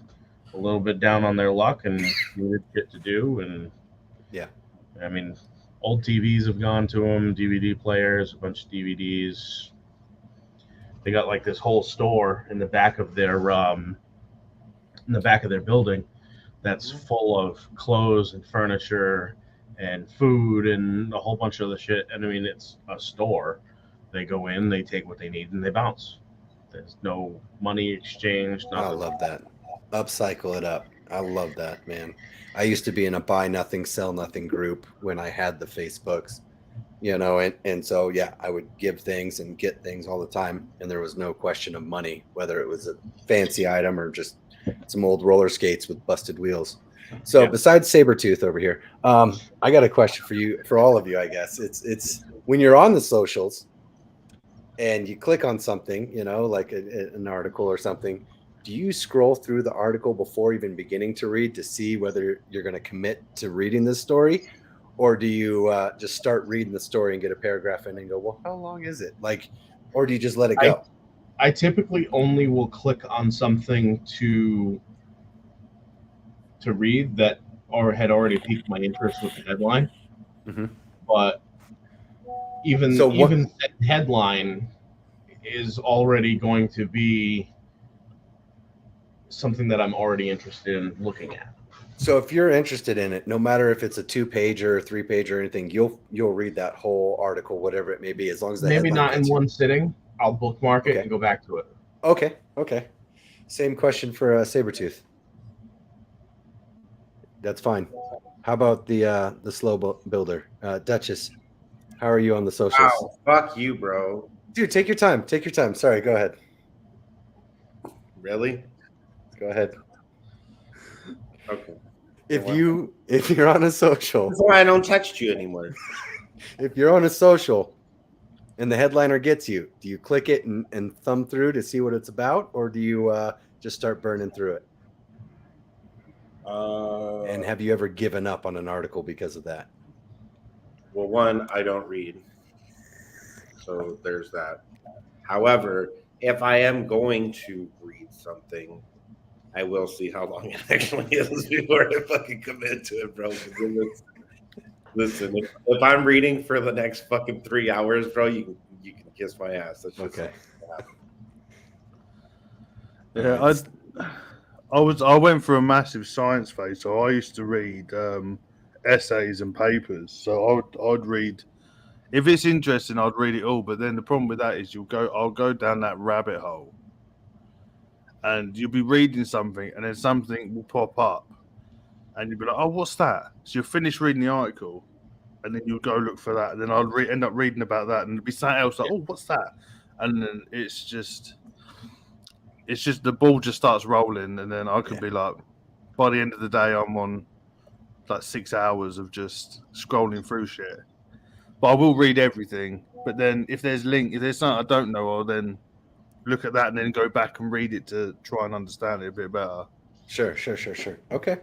a little bit down on their luck and needed shit to do. And yeah, I mean, old TVs have gone to them, DVD players, a bunch of DVDs. They got like this whole store in the back of their building that's full of clothes and furniture and food and a whole bunch of other shit. And I mean, it's a store. They go in, they take what they need, and they bounce. There's no money exchange. Nothing. I love that. Upcycle it up. I love that, man. I used to be in a buy nothing, sell nothing group when I had the Facebooks, and so, yeah, I would give things and get things all the time. And there was no question of money, whether it was a fancy item or just some old roller skates with busted wheels. So yeah. Besides Sabretooth over here, I got a question for you, for all of you, I guess. It's when you're on the socials and you click on something, like an article or something, do you scroll through the article before even beginning to read to see whether you're going to commit to reading this story? Or do you just start reading the story and get a paragraph in and go, well, how long is it? Or do you just let it go? I typically only will click on something to read that had already piqued my interest with the headline. Mm-hmm. But even that headline is already going to be something that I'm already interested in looking at. So if you're interested in it, no matter if it's a 2-page or 3-page or anything, you'll read that whole article, whatever it may be, as long as maybe not in one sitting. I'll bookmark it and go back to it. Okay. Same question for Sabretooth. That's fine. How about the slow builder, Duchess? How are you on the socials? Wow, fuck you, bro. Dude, take your time. Take your time. Sorry, go ahead. Really? Go ahead. Okay. If you're on a social, that's why I don't text you anymore. If you're on a social and the headliner gets you, do you click it and thumb through to see what it's about, or do you just start burning through it? And have you ever given up on an article because of that? Well, one, I don't read, so there's that. However, if I am going to read something, I will see how long it actually is before I fucking commit to it, bro. Listen, if I'm reading for the next fucking 3 hours, bro, you can kiss my ass. That's just okay. Yeah, I went through a massive science phase, so I used to read essays and papers. So I'd read, if it's interesting, I'd read it all. But then the problem with that is I'll go down that rabbit hole, and you'll be reading something, and then something will pop up, and you'll be like, "Oh, what's that?" So you'll finish reading the article, and then you'll go look for that, and then I'll end up reading about that, and there'll be something else like, "Oh, what's that?" And then it's just the ball just starts rolling, and then I could be like, by the end of the day, I'm on like 6 hours of just scrolling through shit. But I will read everything. But then if there's something I don't know, I'll then look at that and then go back and read it to try and understand it a bit better. Sure. Okay.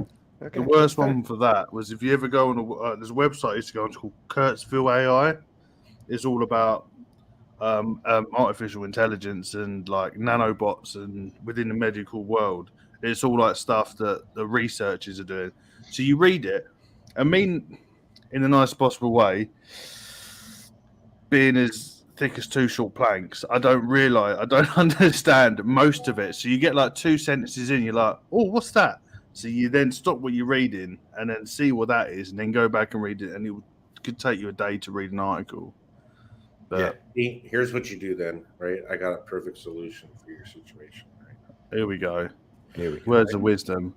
Okay. The worst one for that was if you ever go on there's a website I used to go on, it's called Kurtzville AI. It's all about artificial intelligence and like nanobots and within the medical world. It's all like stuff that the researchers are doing. So you read it, I mean, in a nice possible way, being as thick as two short planks, I don't understand most of it. So you get like 2 sentences in, you're like, oh, what's that? So you then stop what you're reading and then see what that is, and then go back and read it, and it could take you a day to read an article. But here's what you do then, right? I got a perfect solution for your situation. Right? Here we go. Words of wisdom.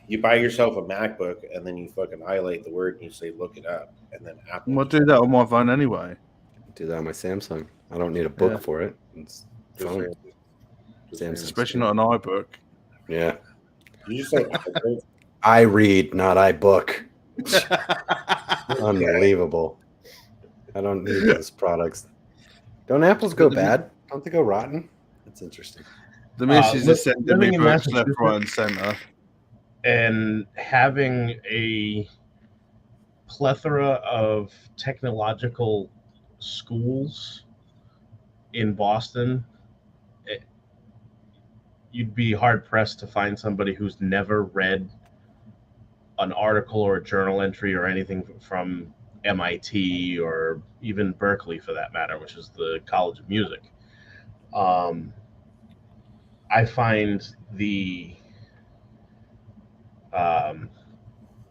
You buy yourself a MacBook and then you fucking highlight the word and you say, look it up. And then Apple. I'll do that on my phone anyway. Do that on my Samsung. I don't need a book for it. It's phone. Samsung. Especially not an iBook. Yeah. You just say I read, not I book. Unbelievable. I don't need those products. Don't apples go bad? Don't they go rotten? That's interesting. The missus is sending me books left, right, and center. And having a plethora of technological schools in Boston, you'd be hard-pressed to find somebody who's never read an article or a journal entry or anything from MIT or even Berkeley, for that matter, which is the College of Music. I find the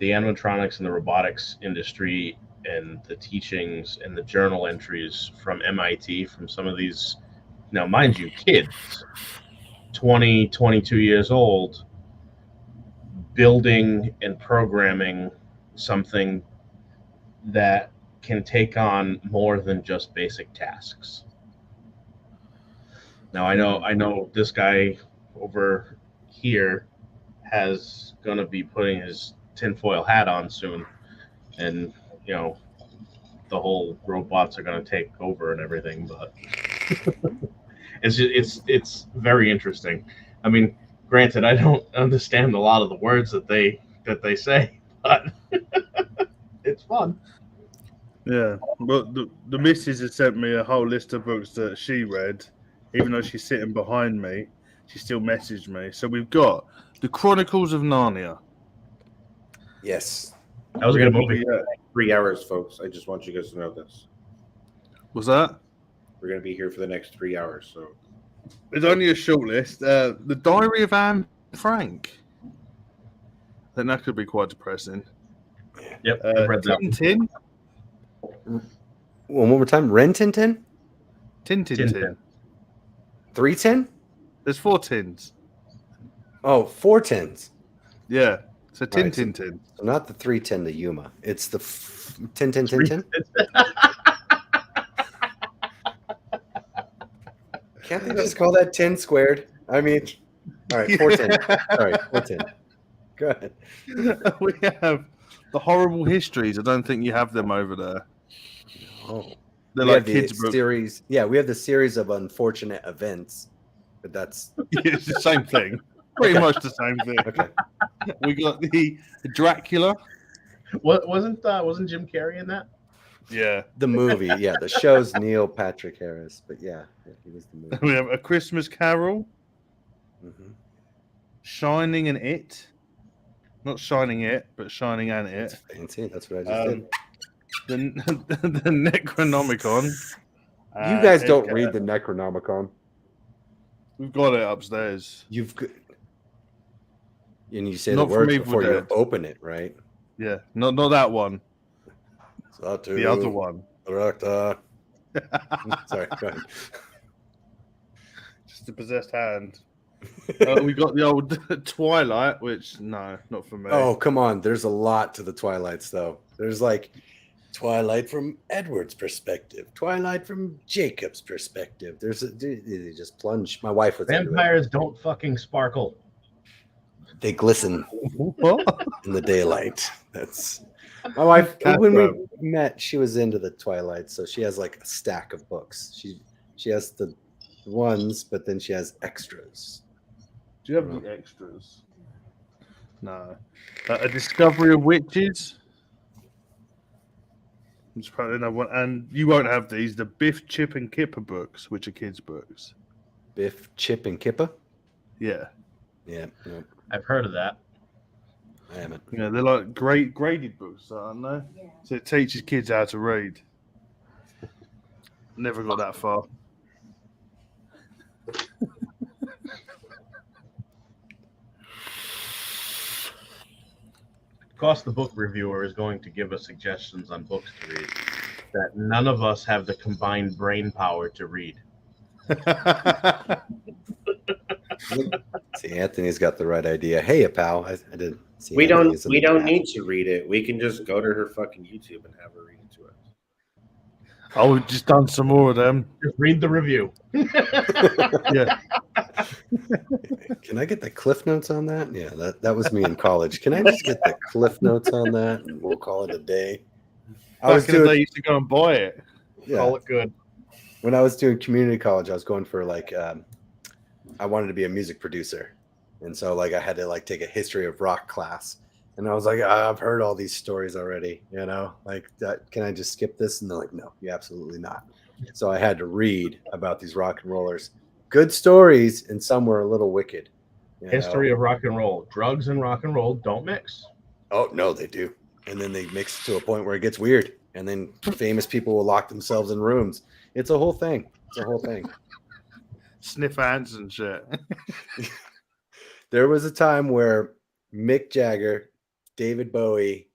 animatronics and the robotics industry and the teachings and the journal entries from MIT, from some of these, now mind you, kids, 20, 22 years old, building and programming something that can take on more than just basic tasks. Now I know this guy over here has going to be putting his tinfoil hat on soon, and you know the whole robots are going to take over and everything, but it's very interesting. I mean, granted, I don't understand a lot of the words that they say, but it's fun. Yeah, but the missus has sent me a whole list of books that she read, even though she's sitting behind me. She still messaged me. So we've got The Chronicles of Narnia. Yes. That was a good movie. 3 hours, folks. I just want you guys to know this. Was that? We're going to be here for the next 3 hours. So it's only a short list. The Diary of Anne Frank. I think that could be quite depressing. Yep, I've read that. Tintin. One more time. Ren Tintin? Tintin. 310? There's 4 tins. Oh, 4 tins. Yeah. So Right, Tin. So not the 310, the Yuma. It's the Tin. Can't they just call that 10 squared? I mean, all right, 410. All right, 410. Go ahead. We have the horrible histories. I don't think you have them over there. Oh, They're we like have kids' the books. series. Yeah, we have the series of unfortunate events, but that's It's the same thing. Pretty much the same thing. okay. We got the Dracula. Wasn't Jim Carrey in that? Yeah. The movie, yeah, the show's Neil Patrick Harris, but yeah, he was the movie. We have A Christmas Carol. Mm-hmm. Shining and It. Not Shining It, but Shining and It. That's fancy. That's what I just did. The Necronomicon. You guys don't read the Necronomicon. We've got it upstairs. And you say Not the for words me, before we're you dead. open it, right? Yeah, not that one. Satu, The other one. Rakta. Sorry, go ahead. Just a possessed hand. We got the old Twilight, which no, not for me. Oh, come on. There's a lot to the Twilights, though. There's like Twilight from Edward's perspective, Twilight from Jacob's perspective. They just plunge. My wife was Vampires don't fucking sparkle. They glisten What? in the daylight. That's my wife. When we met, she was into the Twilight, so she has like a stack of books. She has the ones, but then she has extras. Do you have the extras? No. A Discovery of Witches. It's probably another one. And you won't have these. The Biff, Chip, and Kipper books, which are kids' books. Biff, Chip, and Kipper? Yeah. Yeah. No, I've heard of that. I haven't. Yeah, they're like graded books, aren't they? Yeah. So it teaches kids how to read. Never got that far. Cost the Book Reviewer is going to give us suggestions on books to read that none of us have the combined brain power to read. See, Anthony's got the right idea. Hey, pal, I didn't see. We don't need to read it. We can just go to her fucking YouTube and have her read it to us. Oh, we've just done some more of them. Just read the review. Yeah. Can I get the Cliff Notes on that? Yeah, that was me in college. Can I just get the Cliff Notes on that and we'll call it a day? I used to go and buy it. Yeah. Call it good. When I was doing community college, I was going for like I wanted to be a music producer. And so like I had to like take a history of rock class. And I was like, I've heard all these stories already, you know, like that. Can I just skip this? And they're like, no, you absolutely not. So I had to read about these rock and rollers. Good stories, and some were a little wicked. History of rock and roll. Drugs and rock and roll don't mix. Oh, no, they do. And then they mix to a point where it gets weird. And then famous people will lock themselves in rooms. It's a whole thing. It's a whole thing. Sniff ants and shit. There was a time where Mick Jagger, David Bowie,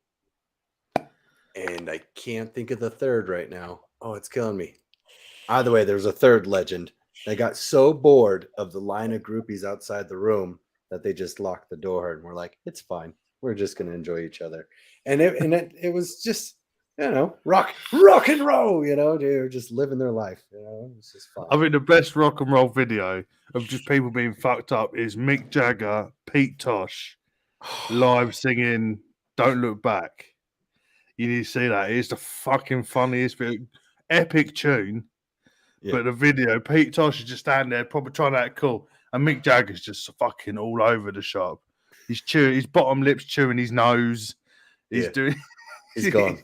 and I can't think of the third right now. Oh, it's killing me. Either way, there's a third legend. They got so bored of the line of groupies outside the room that they just locked the door and were like, it's fine. We're just going to enjoy each other. And it was just, you know, rock and roll, you know, they were just living their life. You know, it was just fun. I think the best rock and roll video of just people being fucked up is Mick Jagger, Pete Tosh, live singing Don't Look Back. You need to see that. It's the fucking funniest bit. Epic tune. Yeah. But the video, Pete Tosh is just standing there, probably trying to act cool. And Mick Jagger's just fucking all over the shop. He's chewing his bottom lips, chewing his nose. He's doing. He's gone.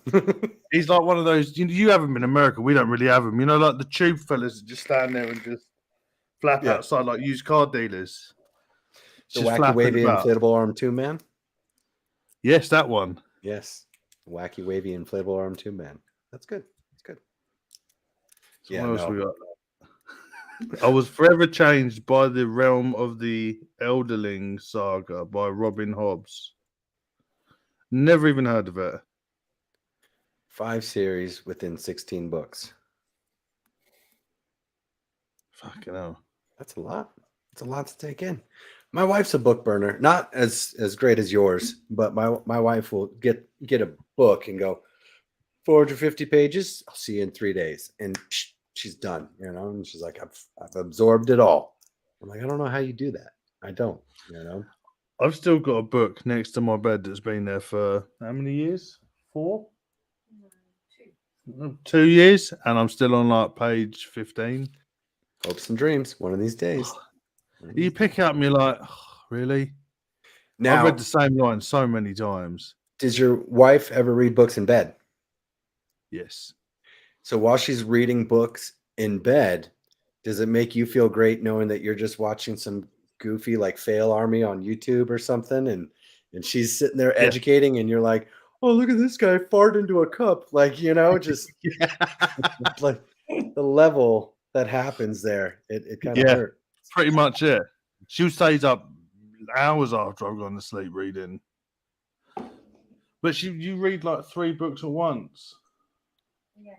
He's like one of those. You have them in America. We don't really have them. You know, like the tube fellas that just stand there and just flap outside like used car dealers. The wacky, wavy, inflatable arm tube man. Yes, that one. Yes, wacky, wavy, inflatable arm tube man. That's good. That's good. So yeah. What else we got? I was forever changed by the realm of the Elderling saga by Robin Hobbs. Never even heard of it. 5 series within 16 books. Fucking hell. That's a lot. It's a lot to take in. My wife's a book burner. Not as great as yours, but my wife will get a book and go, 450 pages. I'll see you in 3 days. And she's done, you know, and she's like, I've absorbed it all. I'm like, I don't know how you do that. I don't, you know. I've still got a book next to my bed that's been there for how many years? 4? 2 years, and I'm still on like page 15. Hopes and dreams. One of these days. You pick it up and you're like, oh, really? Now, I've read the same line so many times. Does your wife ever read books in bed? Yes. So while she's reading books in bed, does it make you feel great knowing that you're just watching some goofy like fail army on YouTube or something, and she's sitting there educating, and you're like, oh, look at this guy fart into a cup, like, you know, just like the level that happens there, it kind of hurt. Pretty much it. She stays up hours after I've gone to sleep reading, but you read like 3 books at once. Yeah.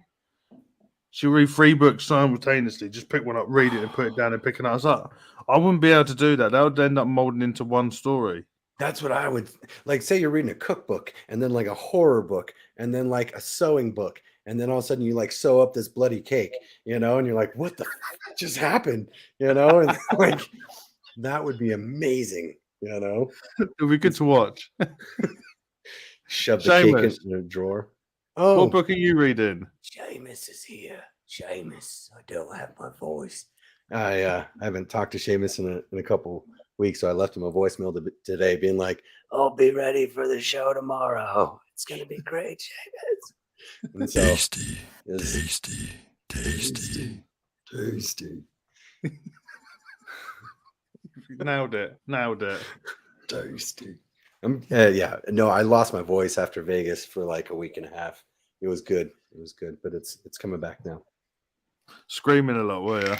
She'll read 3 books simultaneously. Just pick one up, read it, and put it down, and pick another up. I wouldn't be able to do that. That would end up molding into one story. That's what I would like. Say you're reading a cookbook, and then like a horror book, and then like a sewing book, and then all of a sudden you like sew up this bloody cake, you know, and you're like, what the f- just happened, you know, and like that would be amazing, you know. It would be good to watch. Shove the cake in a drawer. Oh, what book are you reading? Seamus is here. Seamus, I don't have my voice. I haven't talked to Seamus in a couple week, so I left him a voicemail today being like, "Oh, be ready for the show tomorrow. It's going to be great, James." And so, tasty. Nailed it. Tasty. No, I lost my voice after Vegas for like a week and a half. It was good, but it's coming back now. Screaming a lot, were you?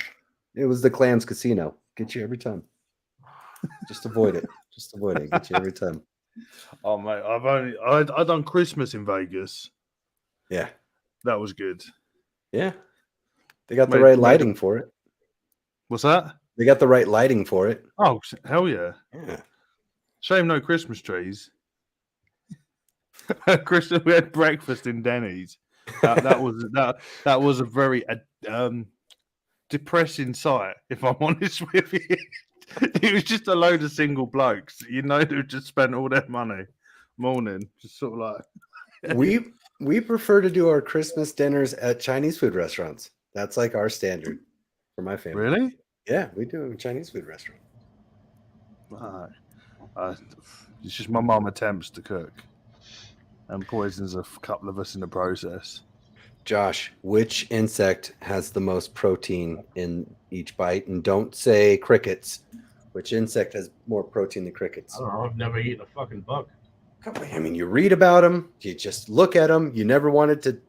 It was the Clams Casino. Get you every time. Just avoid it. Get you every time. Oh mate, I done Christmas in Vegas. Yeah, that was good. Yeah, they got the right lighting for it. What's that? They got the right lighting for it. Oh hell yeah! Yeah. Shame no Christmas trees. Christmas, we had breakfast in Denny's. That was a very depressing sight, if I'm honest with you. It was just a load of single blokes, who just spent all their money morning, just sort of like. We prefer to do our Christmas dinners at Chinese food restaurants. That's like our standard for my family. Really? Yeah, we do a Chinese food restaurant. It's just my mum attempts to cook and poisons a couple of us in the process. Josh, which insect has the most protein in each bite? And don't say crickets. Which insect has more protein than crickets? I don't know. I've never eaten a fucking bug. I mean, you read about them. You just look at them. You never wanted to.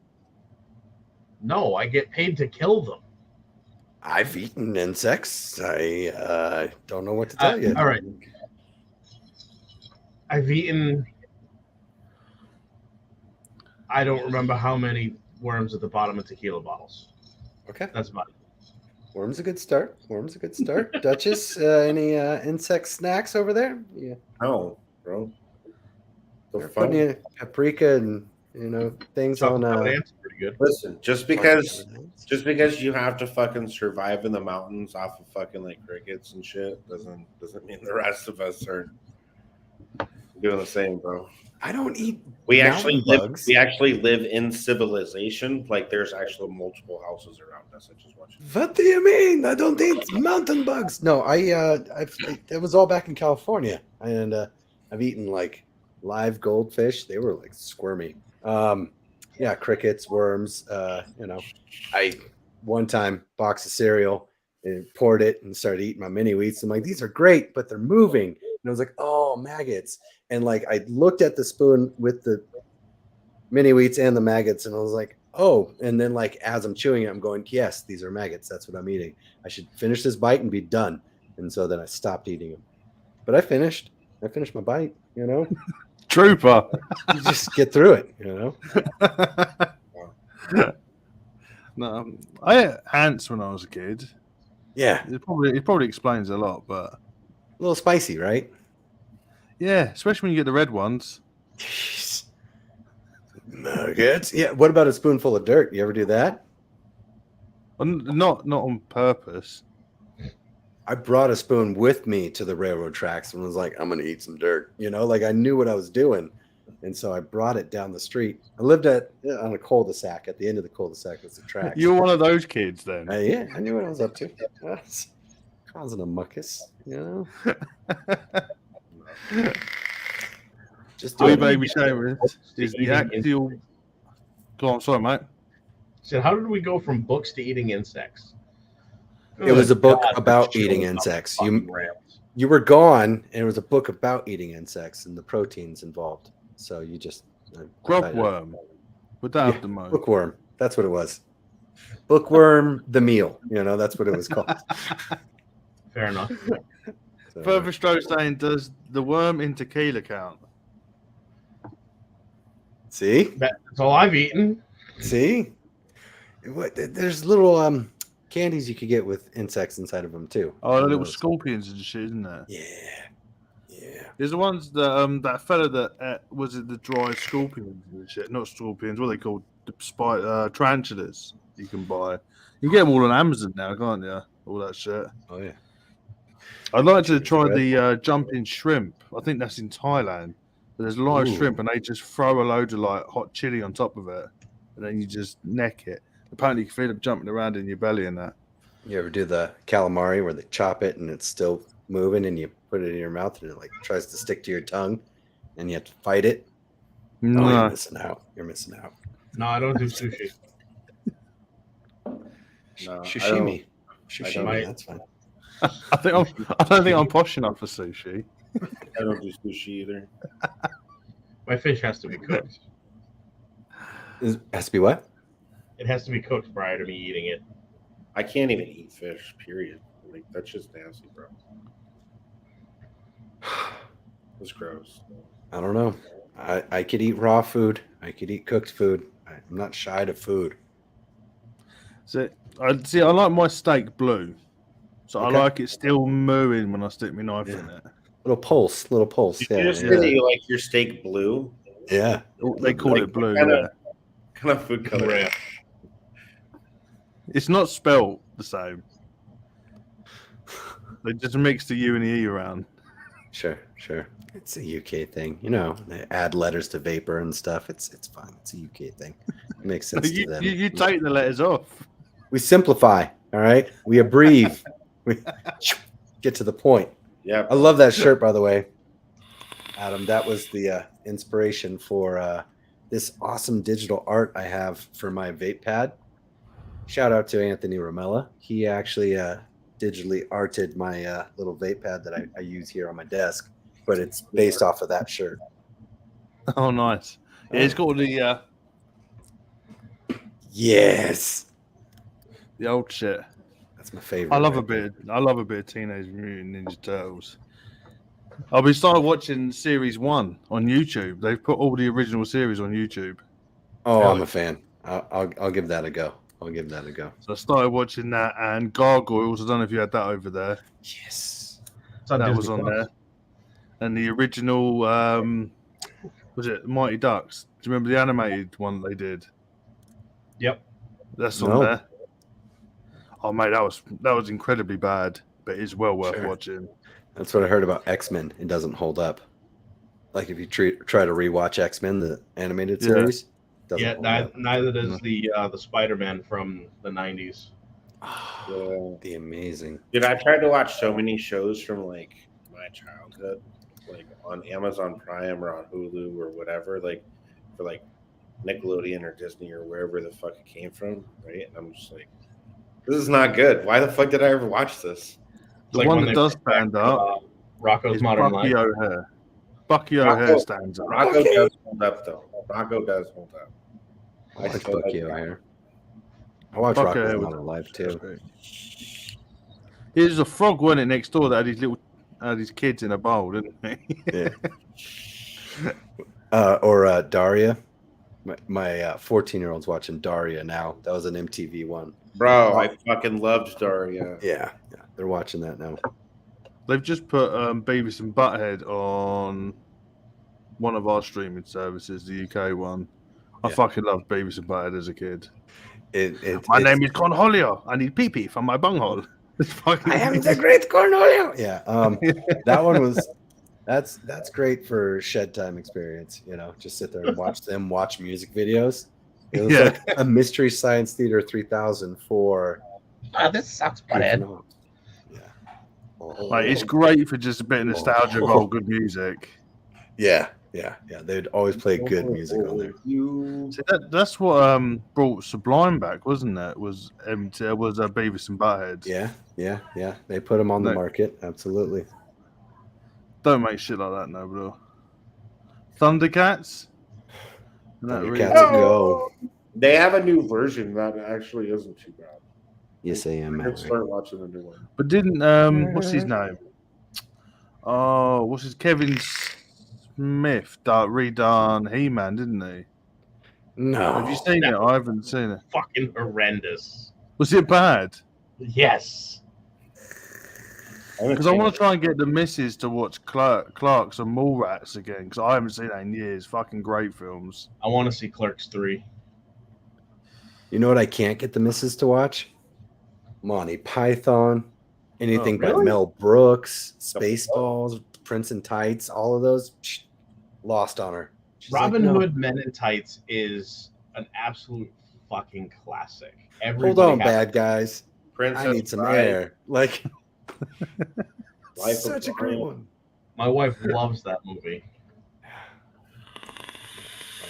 No, I get paid to kill them. I've eaten insects. I don't know what to tell you. All right. I've eaten. I don't remember how many worms at the bottom of tequila bottles. Okay. That's about it. Worm's a good start. Duchess, any insect snacks over there? Yeah. No, bro. They're putting you paprika and things on. That's pretty good. Listen, just because you have to fucking survive in the mountains off of fucking like crickets and shit doesn't mean the rest of us are doing the same, bro. I don't eat. We actually live in civilization. Like there's actually multiple houses around us. I just watch. What do you mean? I don't eat mountain bugs. No, it was all back in California, and I've eaten like live goldfish. They were like squirmy. Yeah, crickets, worms. I one time box of cereal and poured it and started eating my mini wheats. I'm like, these are great, but they're moving. And I was like, oh, maggots. And like I looked at the spoon with the mini wheats and the maggots, and I was like, oh. And then like as I'm chewing it, I'm going, yes, these are maggots. That's what I'm eating. I should finish this bite and be done. And so then I stopped eating them. But I finished my bite, Trooper. You just get through it, No, I ate ants when I was a kid. Yeah. It probably explains a lot, but a little spicy, right? Yeah, especially when you get the red ones. Nuggets. Yeah. What about a spoonful of dirt? You ever do that? Not on purpose. I brought a spoon with me to the railroad tracks and was like, I'm going to eat some dirt. Like I knew what I was doing. And so I brought it down the street. I lived on a cul-de-sac. At the end of the cul-de-sac was the tracks. You were one of those kids then. Yeah, I knew what I was up to. Causing a muckus, Just do baby shaver is the actual. Go on, sorry, mate. So how did we go from books to eating insects? It was a book about eating insects. You were gone, and it was a book about eating insects and the proteins involved. So you just grubworm. Would that have the most? Bookworm. That's what it was. Bookworm the meal. That's what it was called. Fair enough. So, Further Stroke saying, does the worm in tequila count? See? That's all I've eaten. See? There's little candies you could get with insects inside of them too. Oh, the little scorpions and shit, isn't there? Yeah. There's the ones that fella that was it the dry scorpions and shit? Not scorpions. What are they called? The tarantulas. You can buy. You can get them all on Amazon now, can't you? All that shit. Oh yeah. I'd like to try the jumping shrimp. I think that's in Thailand. But there's live shrimp, and they just throw a load of like hot chili on top of it, and then you just neck it. Apparently, you can feel them jumping around in your belly and that. You ever do the calamari where they chop it and it's still moving, and you put it in your mouth and it like tries to stick to your tongue, and you have to fight it. No. Oh, you're missing out. You're missing out. No, I don't do sushi. No, Sashimi. I don't. Sashimi, That's fine. I don't think I'm posh enough for sushi. I don't do sushi either. my fish has to be cooked. It has to be what? It has to be cooked prior to me eating it. I can't even eat fish. Period. Like that's just nasty, bro. It's gross. I don't know. I could eat raw food. I could eat cooked food. I'm not shy to food. So I like my steak blue. So Okay. I like it still mooing when I stick my knife in it. Little pulse. Did you just say that you like your steak blue? Yeah. They call Like, it blue. kind Yeah. Kind of food color. Rare. It's not spelt the same. They just mix the U and the E around. Sure. It's a UK thing. You know, they add letters to vapor and stuff. It's fine. It's a UK thing. It makes sense to them. You take the letters off. We simplify. All right. We abbreviate. We get to the point. Yeah. I love that shirt, by the way. Adam, that was the inspiration for this awesome digital art I have for my vape pad. Shout out to Anthony Romella. He actually digitally arted my little vape pad that I use here on my desk, but it's based off of that shirt. Oh, nice. Yeah, it's got the Yes, the old shit. that's my favorite. I love a right bit. I love a bit of Teenage Mutant Ninja Turtles. I've been started watching series 1 on YouTube. They've put all the original series on YouTube. Oh, I'm a fan. I'll give that a go. So I started watching that and Gargoyles. I don't know if you had that over there. Yes. It's on That Disney was on Plus. there. And the original, was it Mighty Ducks? Do you remember the animated one they did? Yep. That's on No. there. Oh, mate, that was incredibly bad, but it's well worth Sure. watching. That's what I heard about X-Men. It doesn't hold up. Like if you try to rewatch X-Men, the animated series, doesn't Yeah, hold up. neither does the Spider-Man from the 90s. Oh, the amazing. Dude, I tried to watch so many shows from like my childhood, like on Amazon Prime or on Hulu or whatever, like for like Nickelodeon or Disney or wherever the fuck it came from, right? And I'm just like, this is not good. Why the fuck did I ever watch this? It's The like one when that they does brought stand back, up Rocco's is Modern Bucky Life. O'Hare. Bucky Rocco- O'Hare stands up. Rocco Okay. does hold up though. Rocco does hold up. I like still Bucky like O'Hare. I watch Bucky Rocko's O'Hare was- Modern Life too. There's a frog, wasn't it, next door that had his kids in a bowl, didn't he? Yeah. Or Daria. My 14-year-old's watching Daria now. That was an MTV one. Bro, I fucking loved Daria. Yeah, they're watching that now. They've just put Beavis and Butthead on one of our streaming services, the UK one. I Yeah. fucking loved Beavis and Butthead as a kid. My My name is Cornholio. I need pee-pee from my bunghole. It's fucking I am the great Cornholio. Yeah, that one was. That's great for shed time experience. You know, just sit there and watch music videos. It was like a Mystery Science Theater 3000 for. This sucks, butthead. Yeah. Like, it's great for just a bit of nostalgia of old good music. Yeah. They'd always play good music on there. See, that's what brought Sublime back, wasn't it? Was Beavis and Butthead? Yeah. They put them on the No. market. Absolutely. Don't make shit like that, no, bro. Thundercats. That really- Thundercats a go. They have a new version that actually isn't too bad. Yes, I am. Let's start watching the new one. But didn't what's his name? Oh, what's his Kevin Smith redone He-Man, didn't he? No. Have you seen it? I haven't seen it. Fucking horrendous. Was it bad? Yes. Because I want to try and get the missus to watch Clarks and Mallrats again, because I haven't seen that in years. Fucking great films. I want to see Clerks 3. You know what I can't get the missus to watch? Monty Python, anything by really? Mel Brooks, Spaceballs, Prince in Tights, all of those. Lost on her. She's Robin like, no. Hood Men in Tights is an absolute fucking classic. Hold on, bad guys. Princess I need some Bride. air. Like, Such a great one. My wife loves that movie.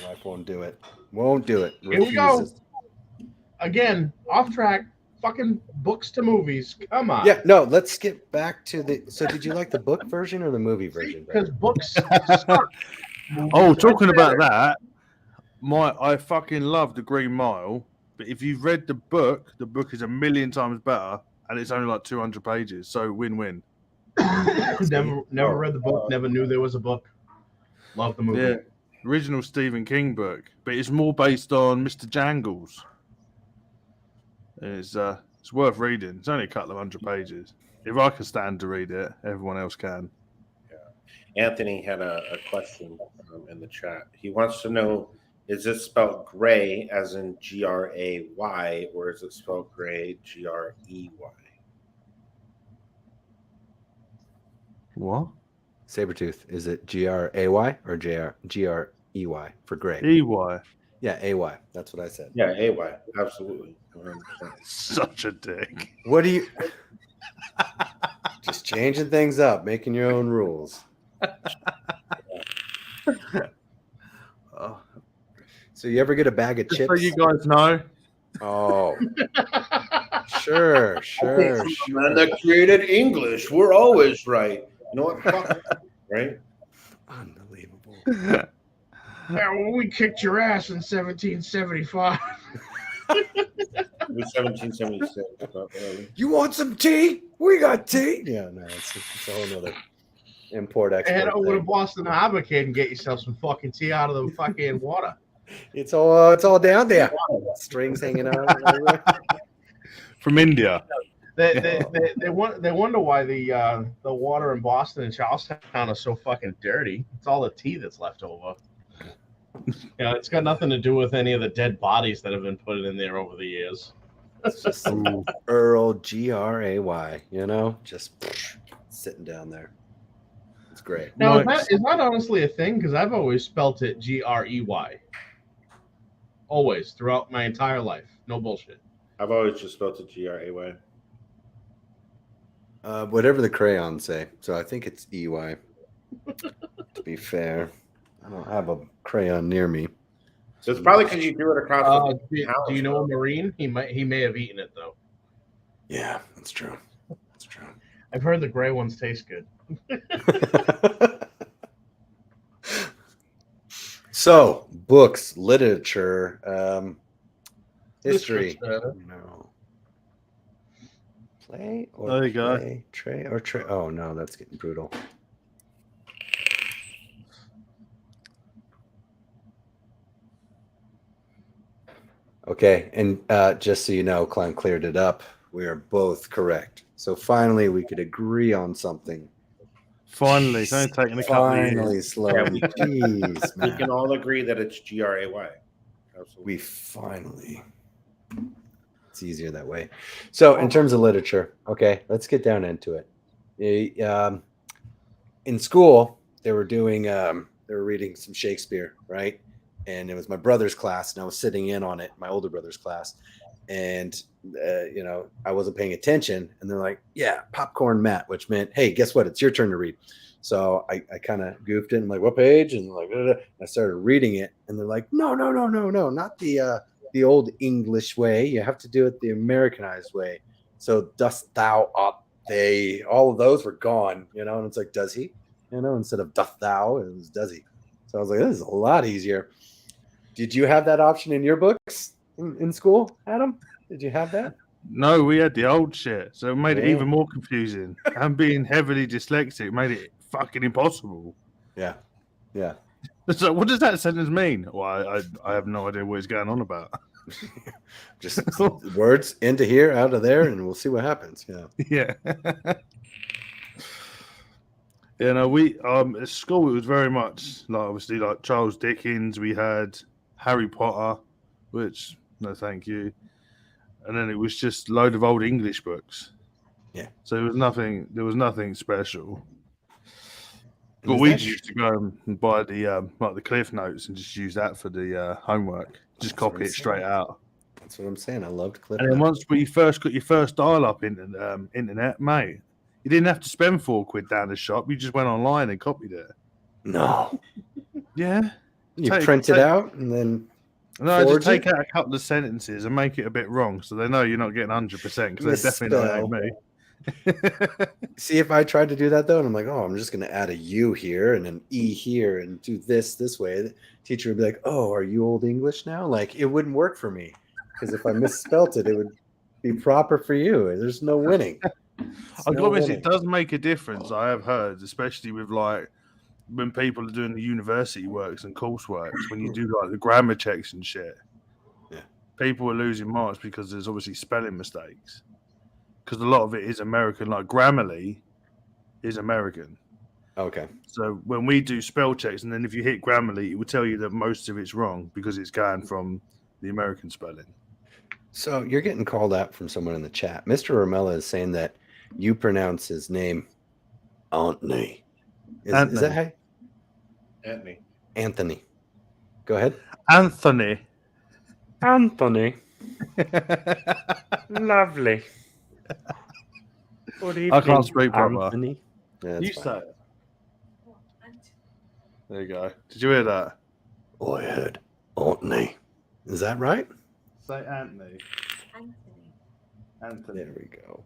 My wife won't do it. Won't do it. Here we go. Again, off track. Fucking books to movies. Come on. Yeah, no, let's get back to the. So, did you like the book version or the movie version? Because books suck. Oh, talking about that, I fucking love The Green Mile. But if you've read the book is a million times better, and it's only like 200 pages. So win-win. Never read the book. Never knew there was a book. Love the movie. Yeah, original Stephen King book, but it's more based on Mr. Jangles. It's worth reading. It's only a couple of 100 pages. If I can stand to read it, everyone else can. Yeah. Anthony had a question in the chat. He wants to know: is it spelled gray as in Gray, or is it spelled gray Grey? What? Sabretooth. Is it Gray or Grey for gray? EY. Yeah, AY. That's what I said. Yeah, AY. Absolutely. 100%. Such a dick. What do you? Just changing things up, making your own rules. So you ever get a bag of Just chips? so you guys know. Oh, sure. Man that created English. We're always right. You know what? Fuck it, right? Unbelievable. Yeah, well, we kicked your ass in 1775. It was 1776. But, You want some tea? We got tea. Yeah, no, it's a whole nother import export. Head over to thing. Boston Harbor, kid, and get yourself some fucking tea out of the fucking water. It's all down there. Strings hanging out. From India. They wonder why the water in Boston and Charlestown is so fucking dirty. It's all the tea that's left over. It's got nothing to do with any of the dead bodies that have been put in there over the years. It's just some Earl Gray, just sitting down there. It's great. Now, is that honestly a thing? Because I've always spelt it Grey. Always, throughout my entire life. No bullshit. I've always just spelled it Gray. Whatever the crayons say. So I think it's EY. To be fair, I don't have a crayon near me. So it's probably because you threw it across. Do you know a Marine? He may have eaten it though. Yeah, that's true. That's true. I've heard the gray ones taste good. So, books, literature, history. No. Play or there you go. Tray or tray. Oh no, that's getting brutal. Okay, and just so you know, Clown cleared it up. We are both correct. So finally, we could agree on something. Finally, it's only taking a couple of years. Finally, slowly. Jeez, We man. can all agree that it's Gray. Absolutely. We finally. It's easier that way. So, in terms of literature, okay, let's get down into it. In school, they were reading some Shakespeare, right? And it was my brother's class, and I was sitting in on it, my older brother's class, and I wasn't paying attention, and they're like, "Yeah, popcorn Matt," which meant, "Hey, guess what? It's your turn to read." So I kind of goofed it. I'm like, "What page?" And like, I started reading it, and they're like, "No, not the old English way. You have to do it the Americanized way." So, dost thou, ought they, all of those were gone, and it's like, does he, instead of doth thou, it was does he. So I was like, this is a lot easier. Did you have that option in your books in school, Adam? Did you have that? No, we had the old shit, so it made it even more confusing. And being heavily dyslexic made it fucking impossible. Yeah. So what does that sentence mean? Well, I have no idea what he's going on about. Just words into here, out of there, and we'll see what happens. Yeah. We at school it was very much like obviously like Charles Dickens. We had Harry Potter, which no thank you. And then it was just a load of old English books. Yeah. So there was nothing special. But we used to go and buy the Cliff Notes and just use that for the homework. Just copy it straight out. That's what I'm saying. I loved Cliff And then once we first got your first dial-up internet, mate, You didn't have to spend £4 down the shop. You just went online and copied it. No. Yeah. You print it out and then just take out a couple of sentences and make it a bit wrong so they know you're not getting 100% because they're definitely not me. See, if I tried to do that though, and I'm like, oh, I'm just going to add a U here and an E here and do this way, the teacher would be like, oh, are you old English now? Like, it wouldn't work for me because if I misspelt it, it would be proper for you. There's no winning. I've got to admit, it does make a difference. I have heard, especially with like when people are doing the university works and coursework, when you do like the grammar checks and shit. Yeah, people are losing marks because there's obviously spelling mistakes. Because a lot of it is American, like Grammarly is American. Okay. So when we do spell checks, and then if you hit Grammarly, it will tell you that most of it's wrong because it's going from the American spelling. So you're getting called out from someone in the chat. Mr. Romella is saying that you pronounce his name Anthony. Is that how? Anthony. Go ahead. Anthony. Lovely. I can't speak proper. Anthony. Yeah, you say it. There you go. Did you hear that? Oh, I heard Anthony. Is that right? Say Anthony. Anthony. There we go.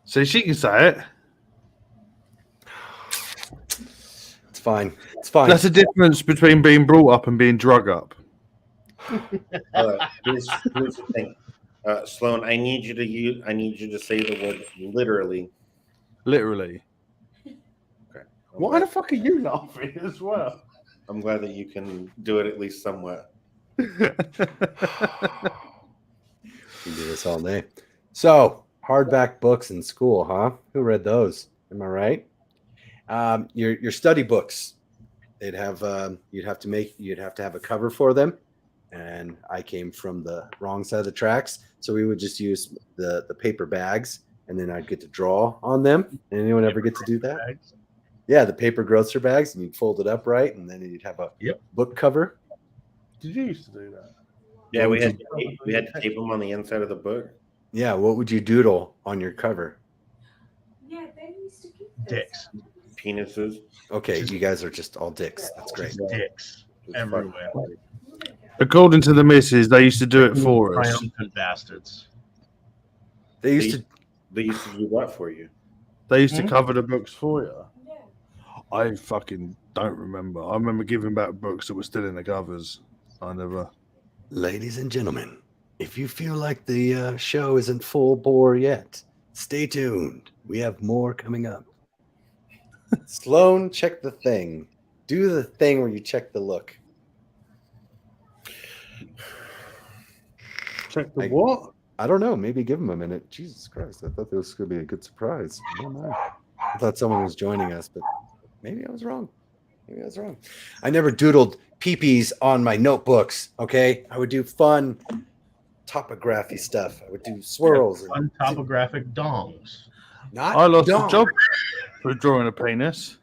So she can say it. It's fine. It's fine. That's the difference between being brought up and being drug up. Here's the thing, Sloan. I need you to say the word literally. Literally. Okay. Why the fuck are you laughing as well? I'm glad that you can do it at least somewhat. You do this all day. So, hardback books in school, huh? Who read those? Am I right? Your study books. They'd have you'd have to have a cover for them. And I came from the wrong side of the tracks, so we would just use the paper bags, and then I'd get to draw on them. Anyone ever get to do that? Bags. Yeah, the paper grocer bags, and you'd fold it up right, and then you'd have a book cover. Did you used to do that? Yeah, we had to tape them on the inside of the book. Yeah, what would you doodle on your cover? Yeah, they used to keep Dicks. Penises. Okay, you guys are just all dicks. That's great. Dicks everywhere. According to the missus, they used to do it for us. Triumphant bastards. They used to do what for you? They used to cover the books for you. Yeah. I fucking don't remember. I remember giving back books that were still in the covers. I never. Ladies and gentlemen, if you feel like the show isn't full bore yet, stay tuned. We have more coming up. Sloan, check the thing. Do the thing where you check the look. Check the what? I don't know. Maybe give him a minute. Jesus Christ. I thought this was going to be a good surprise. I don't know. I thought someone was joining us, but maybe I was wrong. I never doodled peepees on my notebooks, okay? I would do fun topography stuff. I would do swirls. Fun topographic dongs. I lost a job for drawing a penis.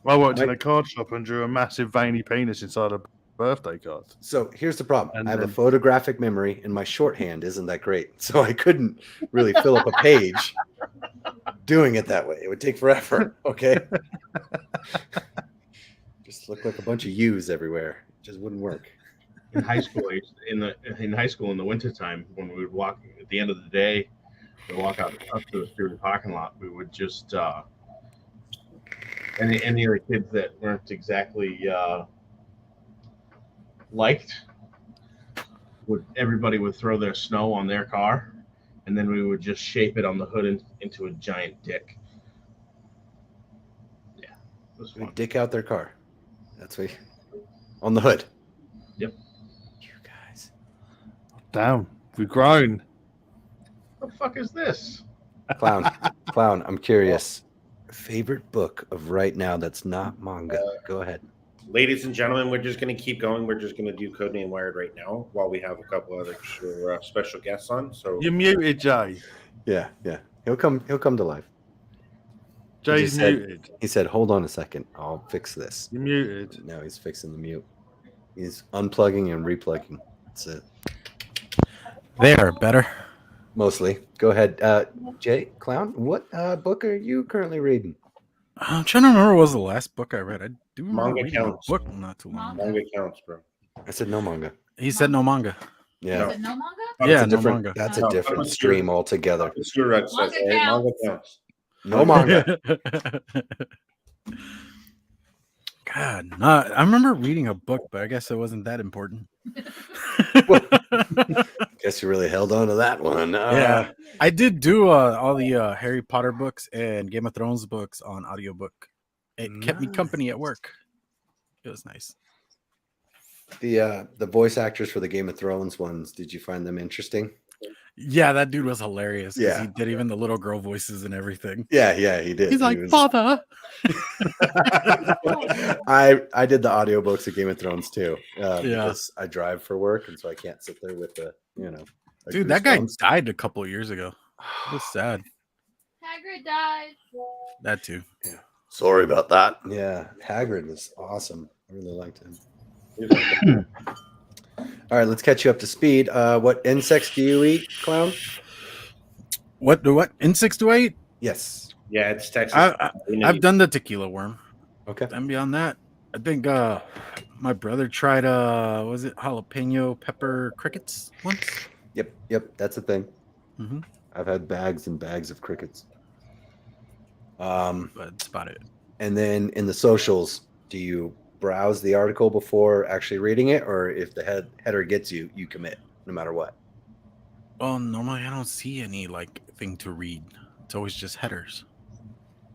I worked in a card shop and drew a massive veiny penis inside a birthday card. So here's the problem. I have a photographic memory and my shorthand isn't that great. So I couldn't really fill up a page doing it that way. It would take forever. Okay. Just look like a bunch of U's everywhere. It just wouldn't work. In high school, in the wintertime, when we would walk at the end of the day, we'd walk out up to the student parking lot, we would just any of the kids that weren't exactly liked, everybody would throw their snow on their car, and then we would just shape it on the hood into a giant dick. Yeah, it was fun. We dick out their car. That's what on the hood. Yep. You guys. Damn, we've grown. What the fuck is this? Clown, I'm curious. Favorite book of right now that's not manga. Go ahead. Ladies and gentlemen, we're just going to keep going. We're just going to do Codename Wired right now while we have a couple other special guests on. So you're muted, Jay. Yeah. He'll come to life. Jay's muted. He said, "Hold on a second. I'll fix this." You're muted. No, he's fixing the mute. He's unplugging and replugging. That's it. There, better. Mostly. Go ahead, Jay Clown. What book are you currently reading? I'm trying to remember what was the last book I read. I do remember Manga reading counts. a book not too long ago. Manga counts, bro. I said no manga. He said no manga. Yeah. Is it no manga? Yeah, That's a no different, manga. That's a No, different Papa stream Sure. altogether. Surek says, Manga right? Manga counts. counts. No manga. God, no, I remember reading a book, but I guess it wasn't that important. Guess you really held on to that one. Yeah, I did do all the Harry Potter books and Game of Thrones books on audiobook. It kept me company at work. It was nice. The voice actors for the Game of Thrones ones, did you find them interesting? Yeah, that dude was hilarious. Yeah. He did even the little girl voices and everything. Yeah, he did. He's like, Father. I did the audiobooks of Game of Thrones too. Yeah. Because I drive for work, and so I can't sit there with the, a Dude, that guy Goosebumps. died a couple of years ago. It was sad. Hagrid died. That too. Sorry about that. Yeah, Hagrid was awesome. I really liked him. All right, let's catch you up to speed. What insects do you eat, Clown? What insects do I eat? Yes. Yeah, it's Texas. I've done the tequila worm. Okay. And beyond that, I think my brother tried was it jalapeno pepper crickets once? Yep, that's a thing. Mm-hmm. I've had bags and bags of crickets. But that's about it. And then in the socials, do you browse the article before actually reading it, or if the header gets you, you commit no matter what? Well, normally I don't see any thing to read. It's always just headers.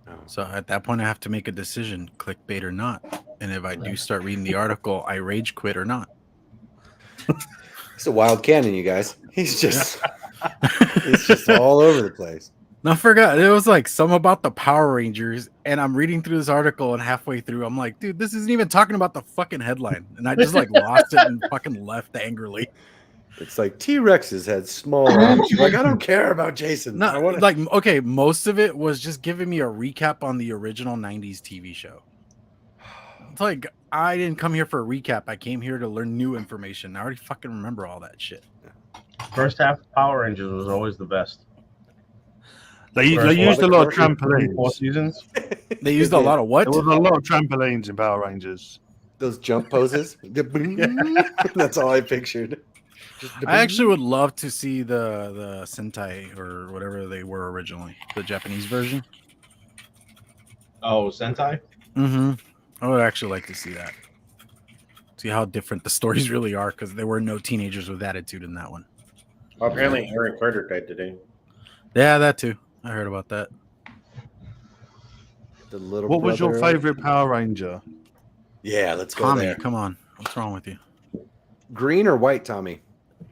Oh. So at that point, I have to make a decision: clickbait or not. And if I do start reading the article, I rage quit or not. It's a wild cannon, you guys. He's just all over the place. No, I forgot. It was some about the Power Rangers, and I'm reading through this article, and halfway through, I'm like, dude, this isn't even talking about the fucking headline. And I just lost it and fucking left angrily. It's like T-Rexes had small arms. You're like, I don't care about Jason. No, I wanna... okay, most of it was just giving me a recap on the original 90s TV show. It's like, I didn't come here for a recap. I came here to learn new information. I already fucking remember all that shit. First half of Power Rangers was always the best. They used a lot of trampolines. 4 seasons. They used a lot of what? There was a lot of trampolines in Power Rangers. Those jump poses. That's all I pictured. I actually would love to see the Sentai or whatever they were originally, the Japanese version. Oh, Sentai? Mm-hmm. I would actually like to see that. See how different the stories really are, because there were no teenagers with attitude in that one. Well, apparently, Aaron Carter died today. Yeah, that too. I heard about that. What was your favorite Power Ranger? Yeah, let's go Tommy, there. come on. What's wrong with you? Green or white, Tommy?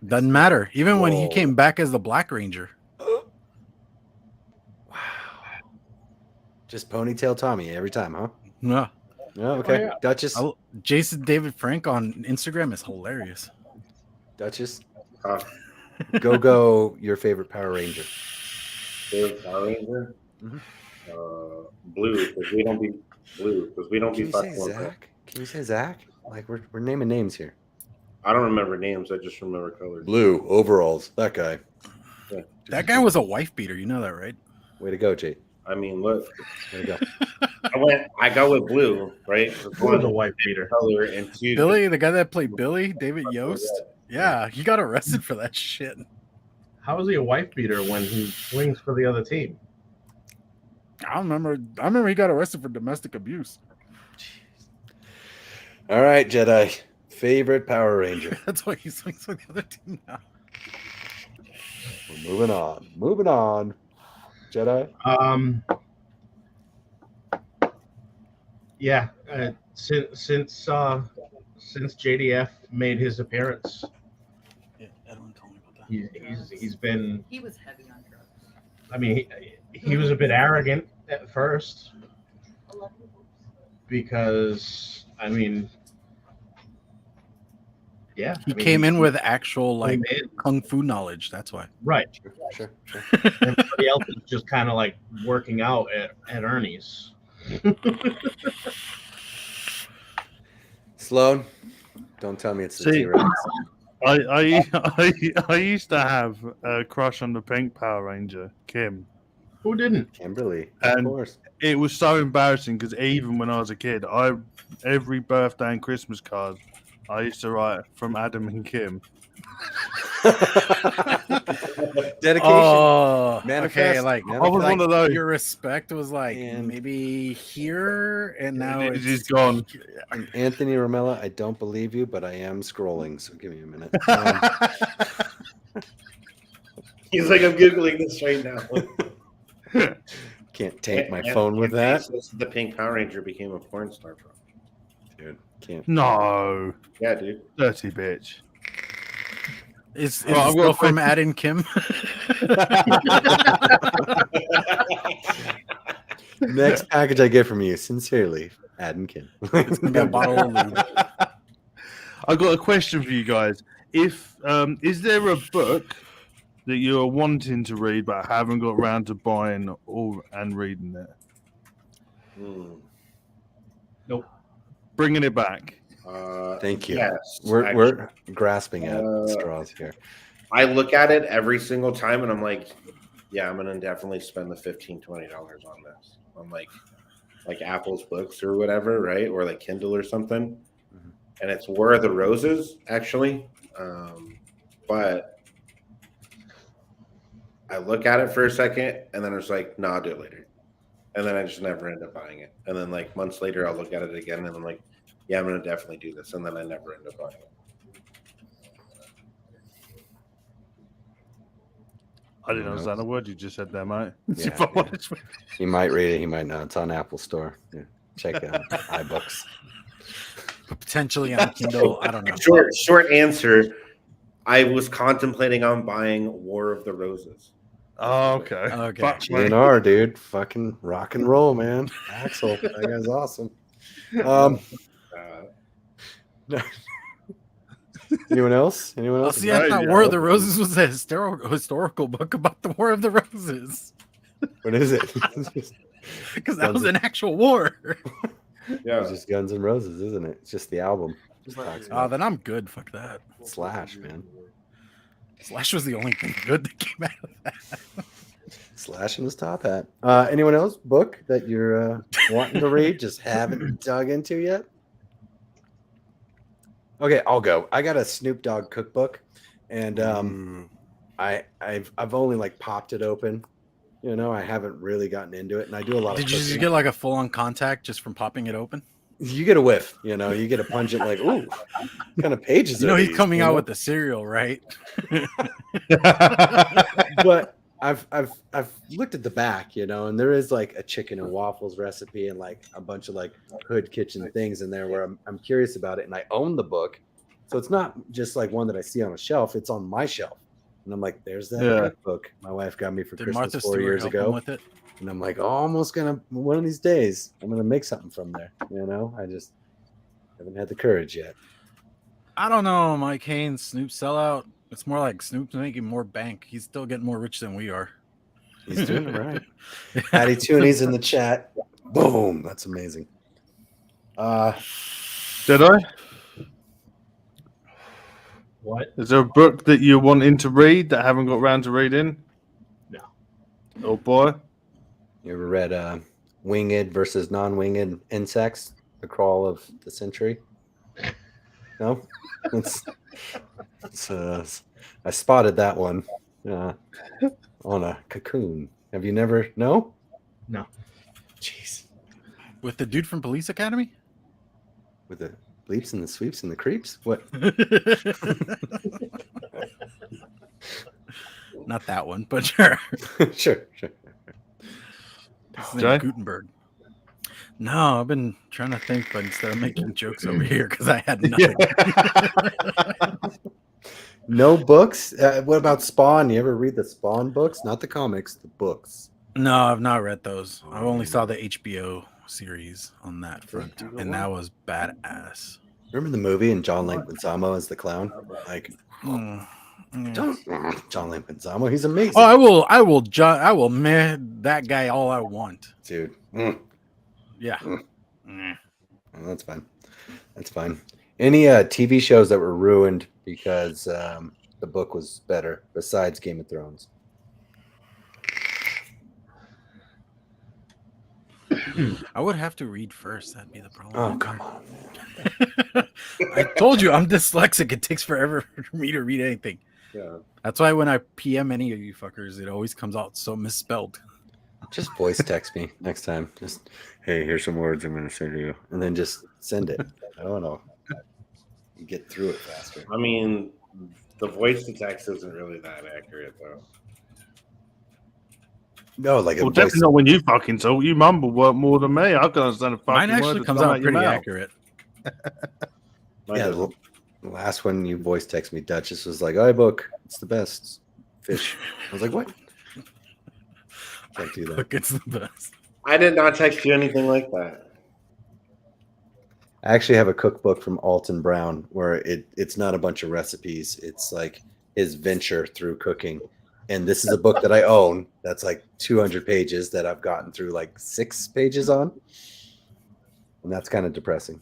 Doesn't matter. Even when he Whoa. came back as the Black Ranger. Wow. Just ponytail Tommy every time, huh? Yeah. Oh, okay. yeah. Duchess. Jason David Frank on Instagram is hilarious. Duchess. Huh? Go, your favorite Power Ranger. Favorite Power Ranger? Mhm. Blue, because we don't be blue, because we don't Can be you say fucking. Zach? Can you say Zach? We're naming names here. I don't remember names. I just remember colors. Blue overalls. That guy. Yeah. That guy was a wife beater. You know that, right? Way to go, Jay. I mean, look. Way to go. I go with blue, right? Who was a wife beater? Color and two. Billy, the guy that played Billy, David Yost. Yeah, he got arrested for that shit. How is he a wife beater when he swings for the other team? I remember he got arrested for domestic abuse. All right, Jedi. Favorite Power Ranger. That's why he swings for the other team now. We're moving on. Moving on. Jedi. Yeah. Since JDF made his appearance, Yeah, Edwin told me about that. he's been. He was heavy on drugs. I mean, he was a bit arrogant at first because I mean. Yeah, He came in with actual came in. kung fu knowledge. That's why. Right. Sure. Everybody else is just kind of working out at Ernie's. Sloan. Don't tell me it's the See- T-Rex. I used to have a crush on the pink Power Ranger, Kim. Who didn't? Kimberly, of And course. it was so embarrassing because even when I was a kid, every birthday and Christmas card I used to write from Adam and Kim. Dedication. Oh, Manifest. okay. Like I was one of those. your respect was like And- maybe here, and now It it's is gone. And Anthony Romella, I don't believe you, but I am scrolling, so give me a minute. He's like, I'm googling this right now. Can't taint my phone with that, The Pink Power Ranger became a porn star from. dude. Can't. No, Yeah, dude. dirty bitch. Is Oh, I've still got a from Ad and Kim? Next package I get from you, sincerely, Ad and Kim. It's gonna be a bottle of lube. I got a question for you guys. If is there a book that you're wanting to read but haven't got around to buying or and reading it? Nope. Bringing it back. Thank you. Yes, We're grasping at straws here. I look at it every single time and I'm like, yeah, I'm gonna definitely spend the $15, $20 on this. On like Apple's books or whatever, right? Or like Kindle or something. Mhm. And it's War of the Roses, actually. But I look at it for a second and then it's like, no, I'll do it later. And then I just never end up buying it. And then like months later I'll look at it again and I'm like, yeah, I'm gonna definitely do this. And then I never end up buying it. I didn't understand a word you just said there, mate. Yeah, If I'm yeah. honest with you. He might read it, he might not. It's on Apple Store. Yeah. Check out iBooks. Potentially on Kindle. I don't know. Short answer. I was contemplating on buying War of the Roses. Oh, okay. Okay. Fuck, mate. GNR, dude. Fucking rock and roll, man. Axel. That guy's awesome. Anyone else? Anyone Oh, else? see, I Right, thought yeah. War of the Roses was a historical book about the War of the Roses. What is it? Because that was an actual war. Yeah. It's just Guns N' Roses, isn't it? It's just the album. Just talks Oh, about then I'm good. Fuck that. Slash, man. Slash was the only thing good that came out of that. Slash in his top hat. Anyone else book that you're wanting to read, just haven't dug into yet? Okay, I'll go. I got a Snoop Dogg cookbook, and I've only like popped it open. You know, I haven't really gotten into it, and I do a lot of. Did you just cooking. get like a full on contact just from popping it open? You get a whiff, you know, you get a pungent like, ooh, what kind of pages. You know, are he's these, coming you out know? with the cereal, right? But I've looked at the back, you know, and there is like a chicken and waffles recipe and like a bunch of like hood kitchen things in there where I'm curious about it, and I own the book, so it's not just like one that I see on a shelf; it's on my shelf, and I'm like, there's that cookbook my wife got me for Did Christmas Martha 4 Stewart years help him ago. with it? And I'm like, almost gonna one of these days I'm gonna make something from there. You know, I just haven't had the courage yet. I don't know, Mike Haynes, Snoop sellout. It's more like Snoop's making more bank. He's still getting more rich than we are. He's doing it right. Patty Tooney's in the chat. Boom, that's amazing. Did I? What? Is there a book that you're wanting to read that haven't got around to reading? No. Oh boy. You ever read Winged versus Non-Winged Insects, The Crawl of the Century? No? I spotted that one on a cocoon. Have you never? No? No. Jeez. With the dude from Police Academy? With the bleeps and the sweeps and the creeps? What? Not that one, but sure. Sure. His name Jay? is Gutenberg. No, I've been trying to think, but instead of making jokes over here because I had nothing. No books? What about Spawn? You ever read the Spawn books? Not the comics, the books. No, I've not read those. I only saw the HBO series on that front, and that was badass. Remember the movie and John Leguizamo as the clown? Like, Yeah. John Leguizamo, he's amazing. Oh, I will meh that guy all I want. Dude. Yeah. Well, that's fine. Any TV shows that were ruined because the book was better besides Game of Thrones? I would have to read first. That'd be the problem. Oh, come on. I told you I'm dyslexic. It takes forever for me to read anything. Yeah. That's why when I PM any of you fuckers, it always comes out so misspelled. Just voice text me next time. Just, hey, here's some words I'm going to say to you. And then just send it. I don't know. You get through it faster. I mean, the voice to text isn't really that accurate, though. No, like Well, definitely not when you fucking talk. You mumble work more than me. I can understand a fucking Mine word actually that comes come out your pretty mouth. accurate. Yeah, the last one you voice text me, Duchess was like, iBook, it's the best fish. I was like, what? Can't do that. Look, it's the best. I did not text you anything like that. I actually have a cookbook from Alton Brown where it's not a bunch of recipes. It's like his venture through cooking. And this is a book that I own that's like 200 pages that I've gotten through like 6 pages on. And that's kind of depressing.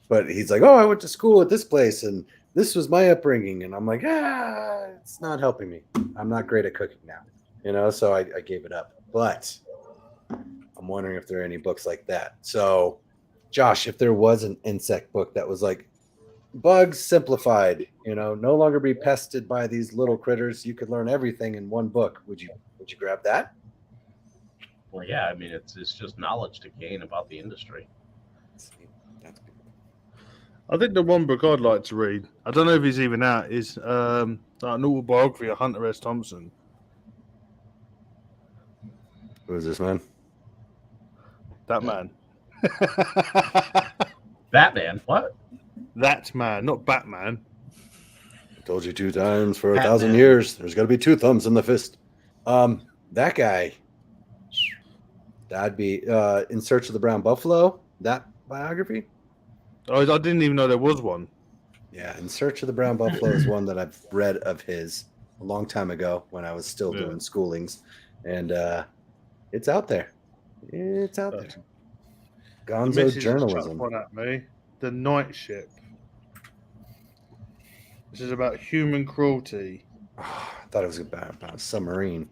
But he's like, oh, I went to school at this place and this was my upbringing. And I'm like, it's not helping me. I'm not great at cooking now, so I gave it up. But I'm wondering if there are any books like that. So, Josh, if there was an insect book that was like bugs simplified, no longer be pested by these little critters, you could learn everything in one book. Would you grab that? Well, yeah, I mean, it's just knowledge to gain about the industry. That's good. I think the one book I'd like to read, I don't know if he's even out, is an autobiography of Hunter S. Thompson. Who is this man? That man. Batman, what? That man, not Batman. I told you 2 times for Batman. 1,000 years. There's got to be 2 thumbs in the fist. That guy. That'd be In Search of the Brown Buffalo. That biography. Oh, I didn't even know there was one. Yeah, In Search of the Brown Buffalo is one that I've read of his a long time ago when I was still doing schoolings, and it's out there. It's out there. Gonzo Mrs. has journalism. chucked one at me. The Night Ship. This is about human cruelty. Oh, I thought it was about a submarine.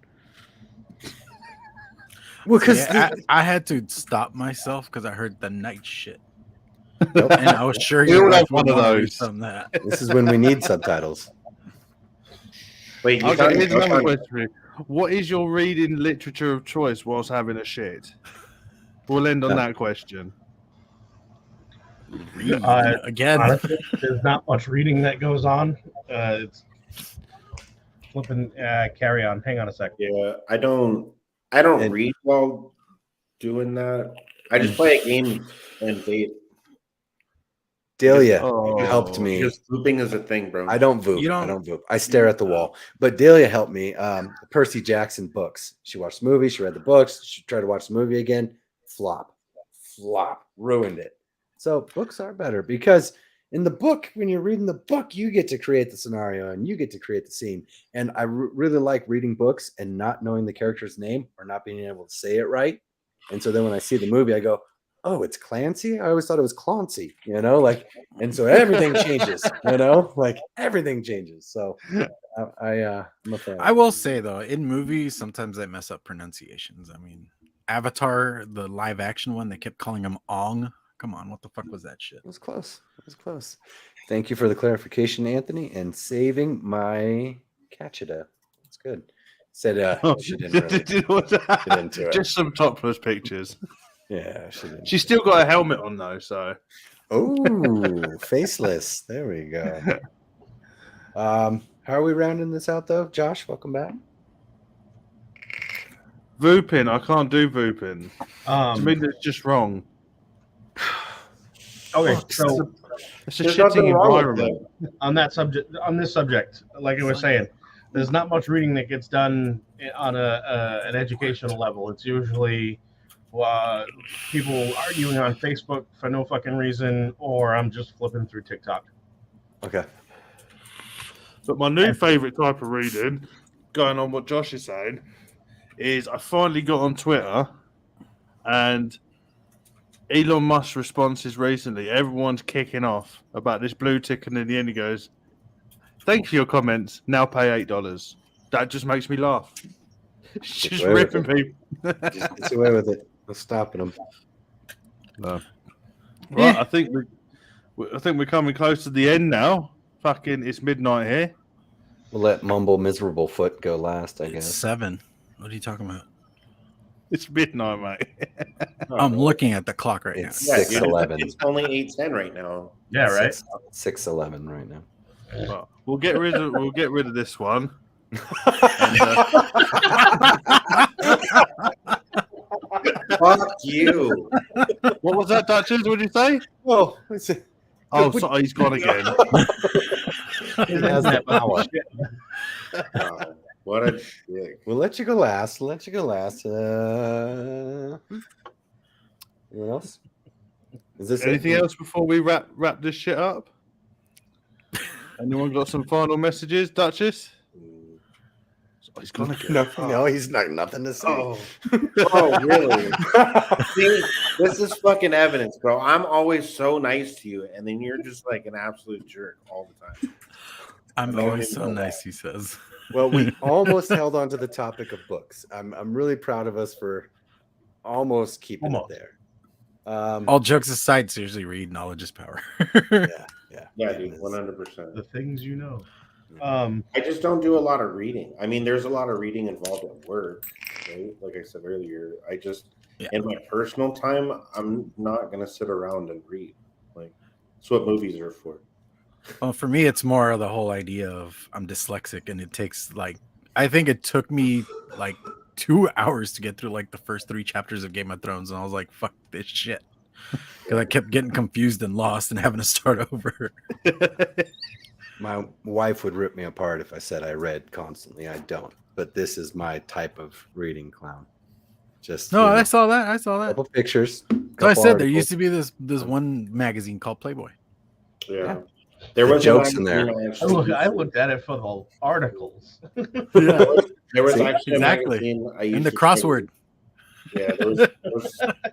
Well, because I had to stop myself because I heard the night shit. Nope. And I was sure We you all would have one of those. from that. This is when we need subtitles. Wait, you Okay, thought here's you another were question. What is your reading literature of choice whilst having a shit? We'll end on that question. Again, Honestly, there's not much reading that goes on. It's flipping. Carry on. Hang on a sec. Yeah, I don't read while doing that. I just play a game and vape. Delia Oh. helped me. Just looping is a thing, bro. I don't voop. I don't voop. I stare at the wall. But Delia helped me. The Percy Jackson books. She watched the movie. She read the books. She tried to watch the movie again. Flop. Ruined it. So books are better because in the book, when you're reading the book, you get to create the scenario and you get to create the scene. And I really like reading books and not knowing the character's name or not being able to say it right. And so then when I see the movie, I go, oh, it's Clancy? I always thought it was Clancy, and so everything changes, like everything changes. So I'm a fan. I will say though, in movies, sometimes they mess up pronunciations. I mean, Avatar, the live action one, they kept calling him Ong. Come on, what the fuck was that shit? It was close. Thank you for the clarification, Anthony, and saving my Cacheta. It's good. Said she didn't really get into it. Just some topless pictures. Yeah, she didn't. She's still got a helmet on though, so. Oh, faceless. There we go. How are we rounding this out though? Josh, welcome back. Vooping, I can't do vooping. To me, that's just wrong. Okay, so It's a There's shitting nothing wrong with environment. on this subject, like I was saying, there's not much reading that gets done on an educational level. It's usually people arguing on Facebook for no fucking reason, or I'm just flipping through TikTok. Okay. But my new favorite type of reading, going on what Josh is saying, is I finally got on Twitter and Elon Musk's responses recently, everyone's kicking off about this blue tick, and in the end he goes, "Thank you for your comments. Now pay $8." That just makes me laugh. It's just away with ripping people. Just gets away with it. No stopping him. No. Right, I think we're coming close to the end now. Fucking, it's midnight here. We'll let Mumble Miserable Foot go last, I It's guess. 7. What are you talking about? It's midnight, mate. I'm looking at the clock right now. It's Yeah, 6:11. It's only 8:10 right now. Yeah, right. 6:11 right now. Well, we'll get rid of this one. Fuck you. What was that, Duchess? What did you say? Oh, So he's gone again. he has the power. Oh, what a dick. We'll let you go last. Anyone else? Is this Anything it? else before we wrap this shit up? Anyone got some final messages, Duchess? Oh, he's gone again. No, he's not. Nothing to say. Oh, really? See, this is fucking evidence, bro. I'm always so nice to you, and then you're just like an absolute jerk all the time. I'm always so nice, he says. Well, we almost held on to the topic of books. I'm really proud of us for almost keeping it there. All jokes aside, seriously, read. Knowledge is power. Yeah, dude, 100%. The things you know. I just don't do a lot of reading. I mean, there's a lot of reading involved at work, right? Like I said earlier, in my personal time, I'm not gonna sit around and read. Like, that's what movies are for. Well, for me, it's more of the whole idea of I'm dyslexic, and it takes I think it took me 2 hours to get through the first 3 chapters of Game of Thrones, and I was like, "Fuck this shit," because I kept getting confused and lost and having to start over. My wife would rip me apart if I said I read constantly. I don't, but this is my type of reading, Clown. Just I saw that. couple pictures. So I said there used to be this one magazine called Playboy. Yeah. There was jokes in there. I looked at it for the articles. Yeah, There was actually exactly. a magazine I used and the to crossword. Yeah,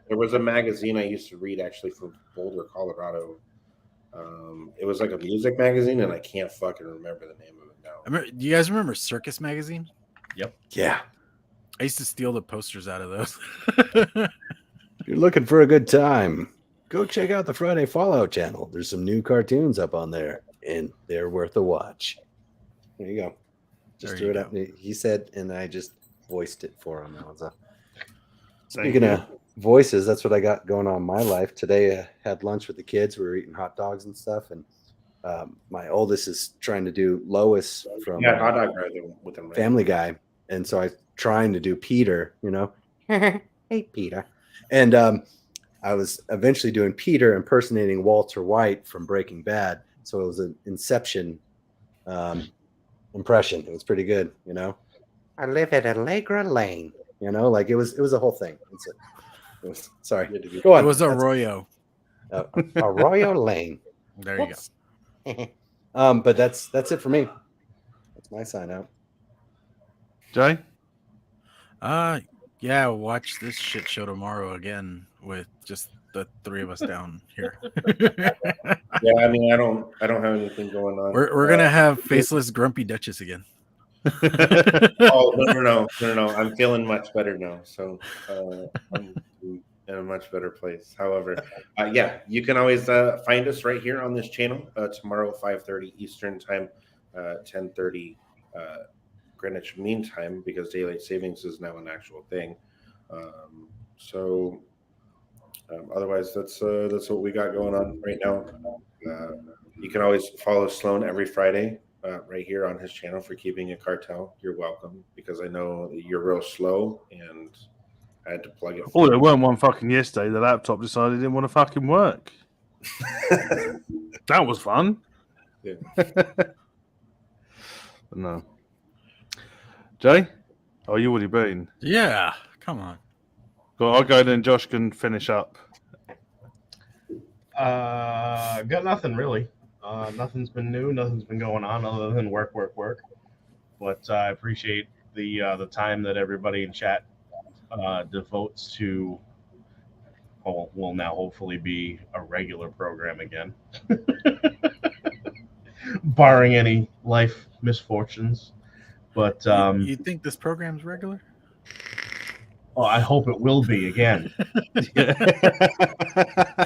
there was a magazine I used to read actually from Boulder, Colorado. It was like a music magazine, and I can't fucking remember the name of it now. Do you guys remember Circus Magazine? Yep. Yeah. I used to steal the posters out of those. If you're looking for a good time, go check out the Friday Fallout channel. There's some new cartoons up on there, and they're worth a watch. There you go. Just threw it up. He said, and I just voiced it for him. That was Speaking of voices, that's what I got going on in my life. Today I had lunch with the kids. We were eating hot dogs and stuff, and my oldest is trying to do Lois from hot dog right with him. Family Guy, and so I'm trying to do Peter, hey Peter, and I was eventually doing Peter impersonating Walter White from Breaking Bad, so it was an Inception impression. It was pretty good, I live at Allegra Lane, it was a whole thing. Sorry, go on. It was Arroyo. Arroyo Lane. There you go. But that's it for me. That's my sign out. Jay? Yeah, watch this shit show tomorrow again with just the 3 of us down here. Yeah, I mean, I don't have anything going on. We're gonna have faceless grumpy Duchess again. Oh no! I'm feeling much better now, so I'm in a much better place. However, you can always find us right here on this channel tomorrow, 5:30 Eastern time, 10:30 Greenwich Mean Time, because daylight savings is now an actual thing. Otherwise, that's what we got going on right now. You can always follow Sloan every Friday right here on his channel for Keeping a Cartel. You're welcome, because I know that you're real slow, and I had to plug it. Oh, there weren't one fucking yesterday. The laptop decided it didn't want to fucking work. That was fun. Yeah. No. Jay? Oh, you already been? Yeah, come on. I'll go then. Josh can finish up. Got nothing really. Nothing's been new. Nothing's been going on other than work. But I appreciate the time that everybody in chat devotes to will now hopefully be a regular program again, barring any life misfortunes. But you think this program's regular? oh, I hope it will be again.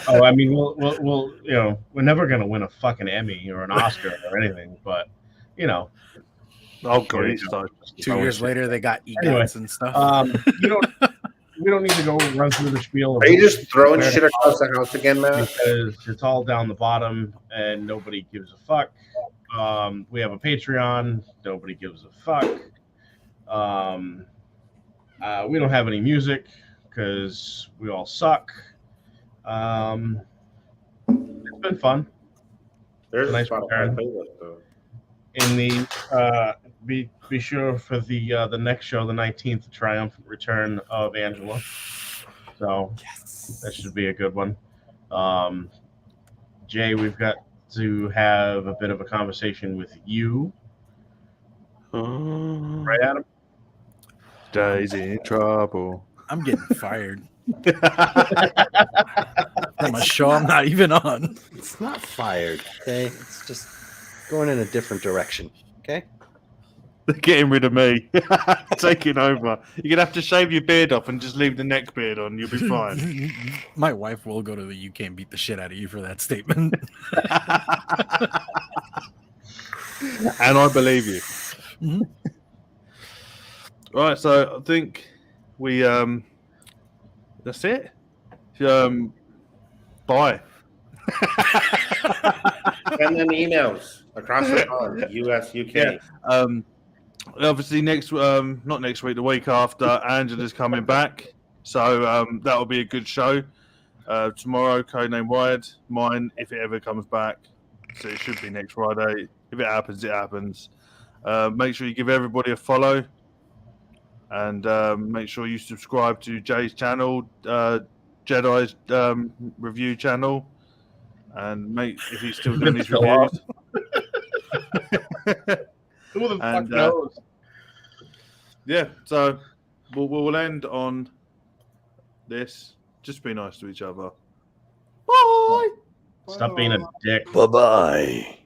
Oh, I mean, we'll you know, we're never gonna win a fucking Emmy or an Oscar or anything, but you know, Oh god, it's like 2 years later, they got EGOTs Anyway, and stuff. we don't need to go run through the spiel. Of Are you just throwing shit across the house again, Matt? because it's all down the bottom and nobody gives a fuck. We have a Patreon. Nobody gives a fuck. We don't have any music because we all suck. It's been fun. There's a Nice Spotify return. playlist though. In the be sure for the next show, the 19th, the triumphant return of Angela. So that should be a good one. Jay, we've got to have a bit of a conversation with you, right, Adam? Jay's in trouble. I'm getting fired from a show I'm not even on. It's not fired. Okay, it's just going in a different direction. Okay. They're getting rid of me. Taking over. You're gonna have to shave your beard off and just leave the neck beard on. You'll be fine. My wife will go to the UK and beat the shit out of you for that statement. And I believe you. Mhm. Right, so I think we that's it. Bye. Send them emails across the pond, US, UK. Yeah. Obviously not next week, the week after, Angela's coming back. So that'll be a good show. Tomorrow, Codename Wired. Mine, if it ever comes back. So it should be next Friday. If it happens, it happens. Make sure you give everybody a follow. And make sure you subscribe to Jay's channel, Jedi's review channel. And if he's still doing his reviews. Who the fuck And, knows? Yeah, so we'll end on this. Just be nice to each other. Bye. Stop being a dick. Bye-bye.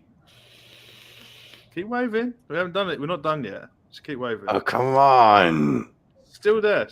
Keep waving. We haven't done it. We're not done yet. Just keep waving. Oh, come on. Still there.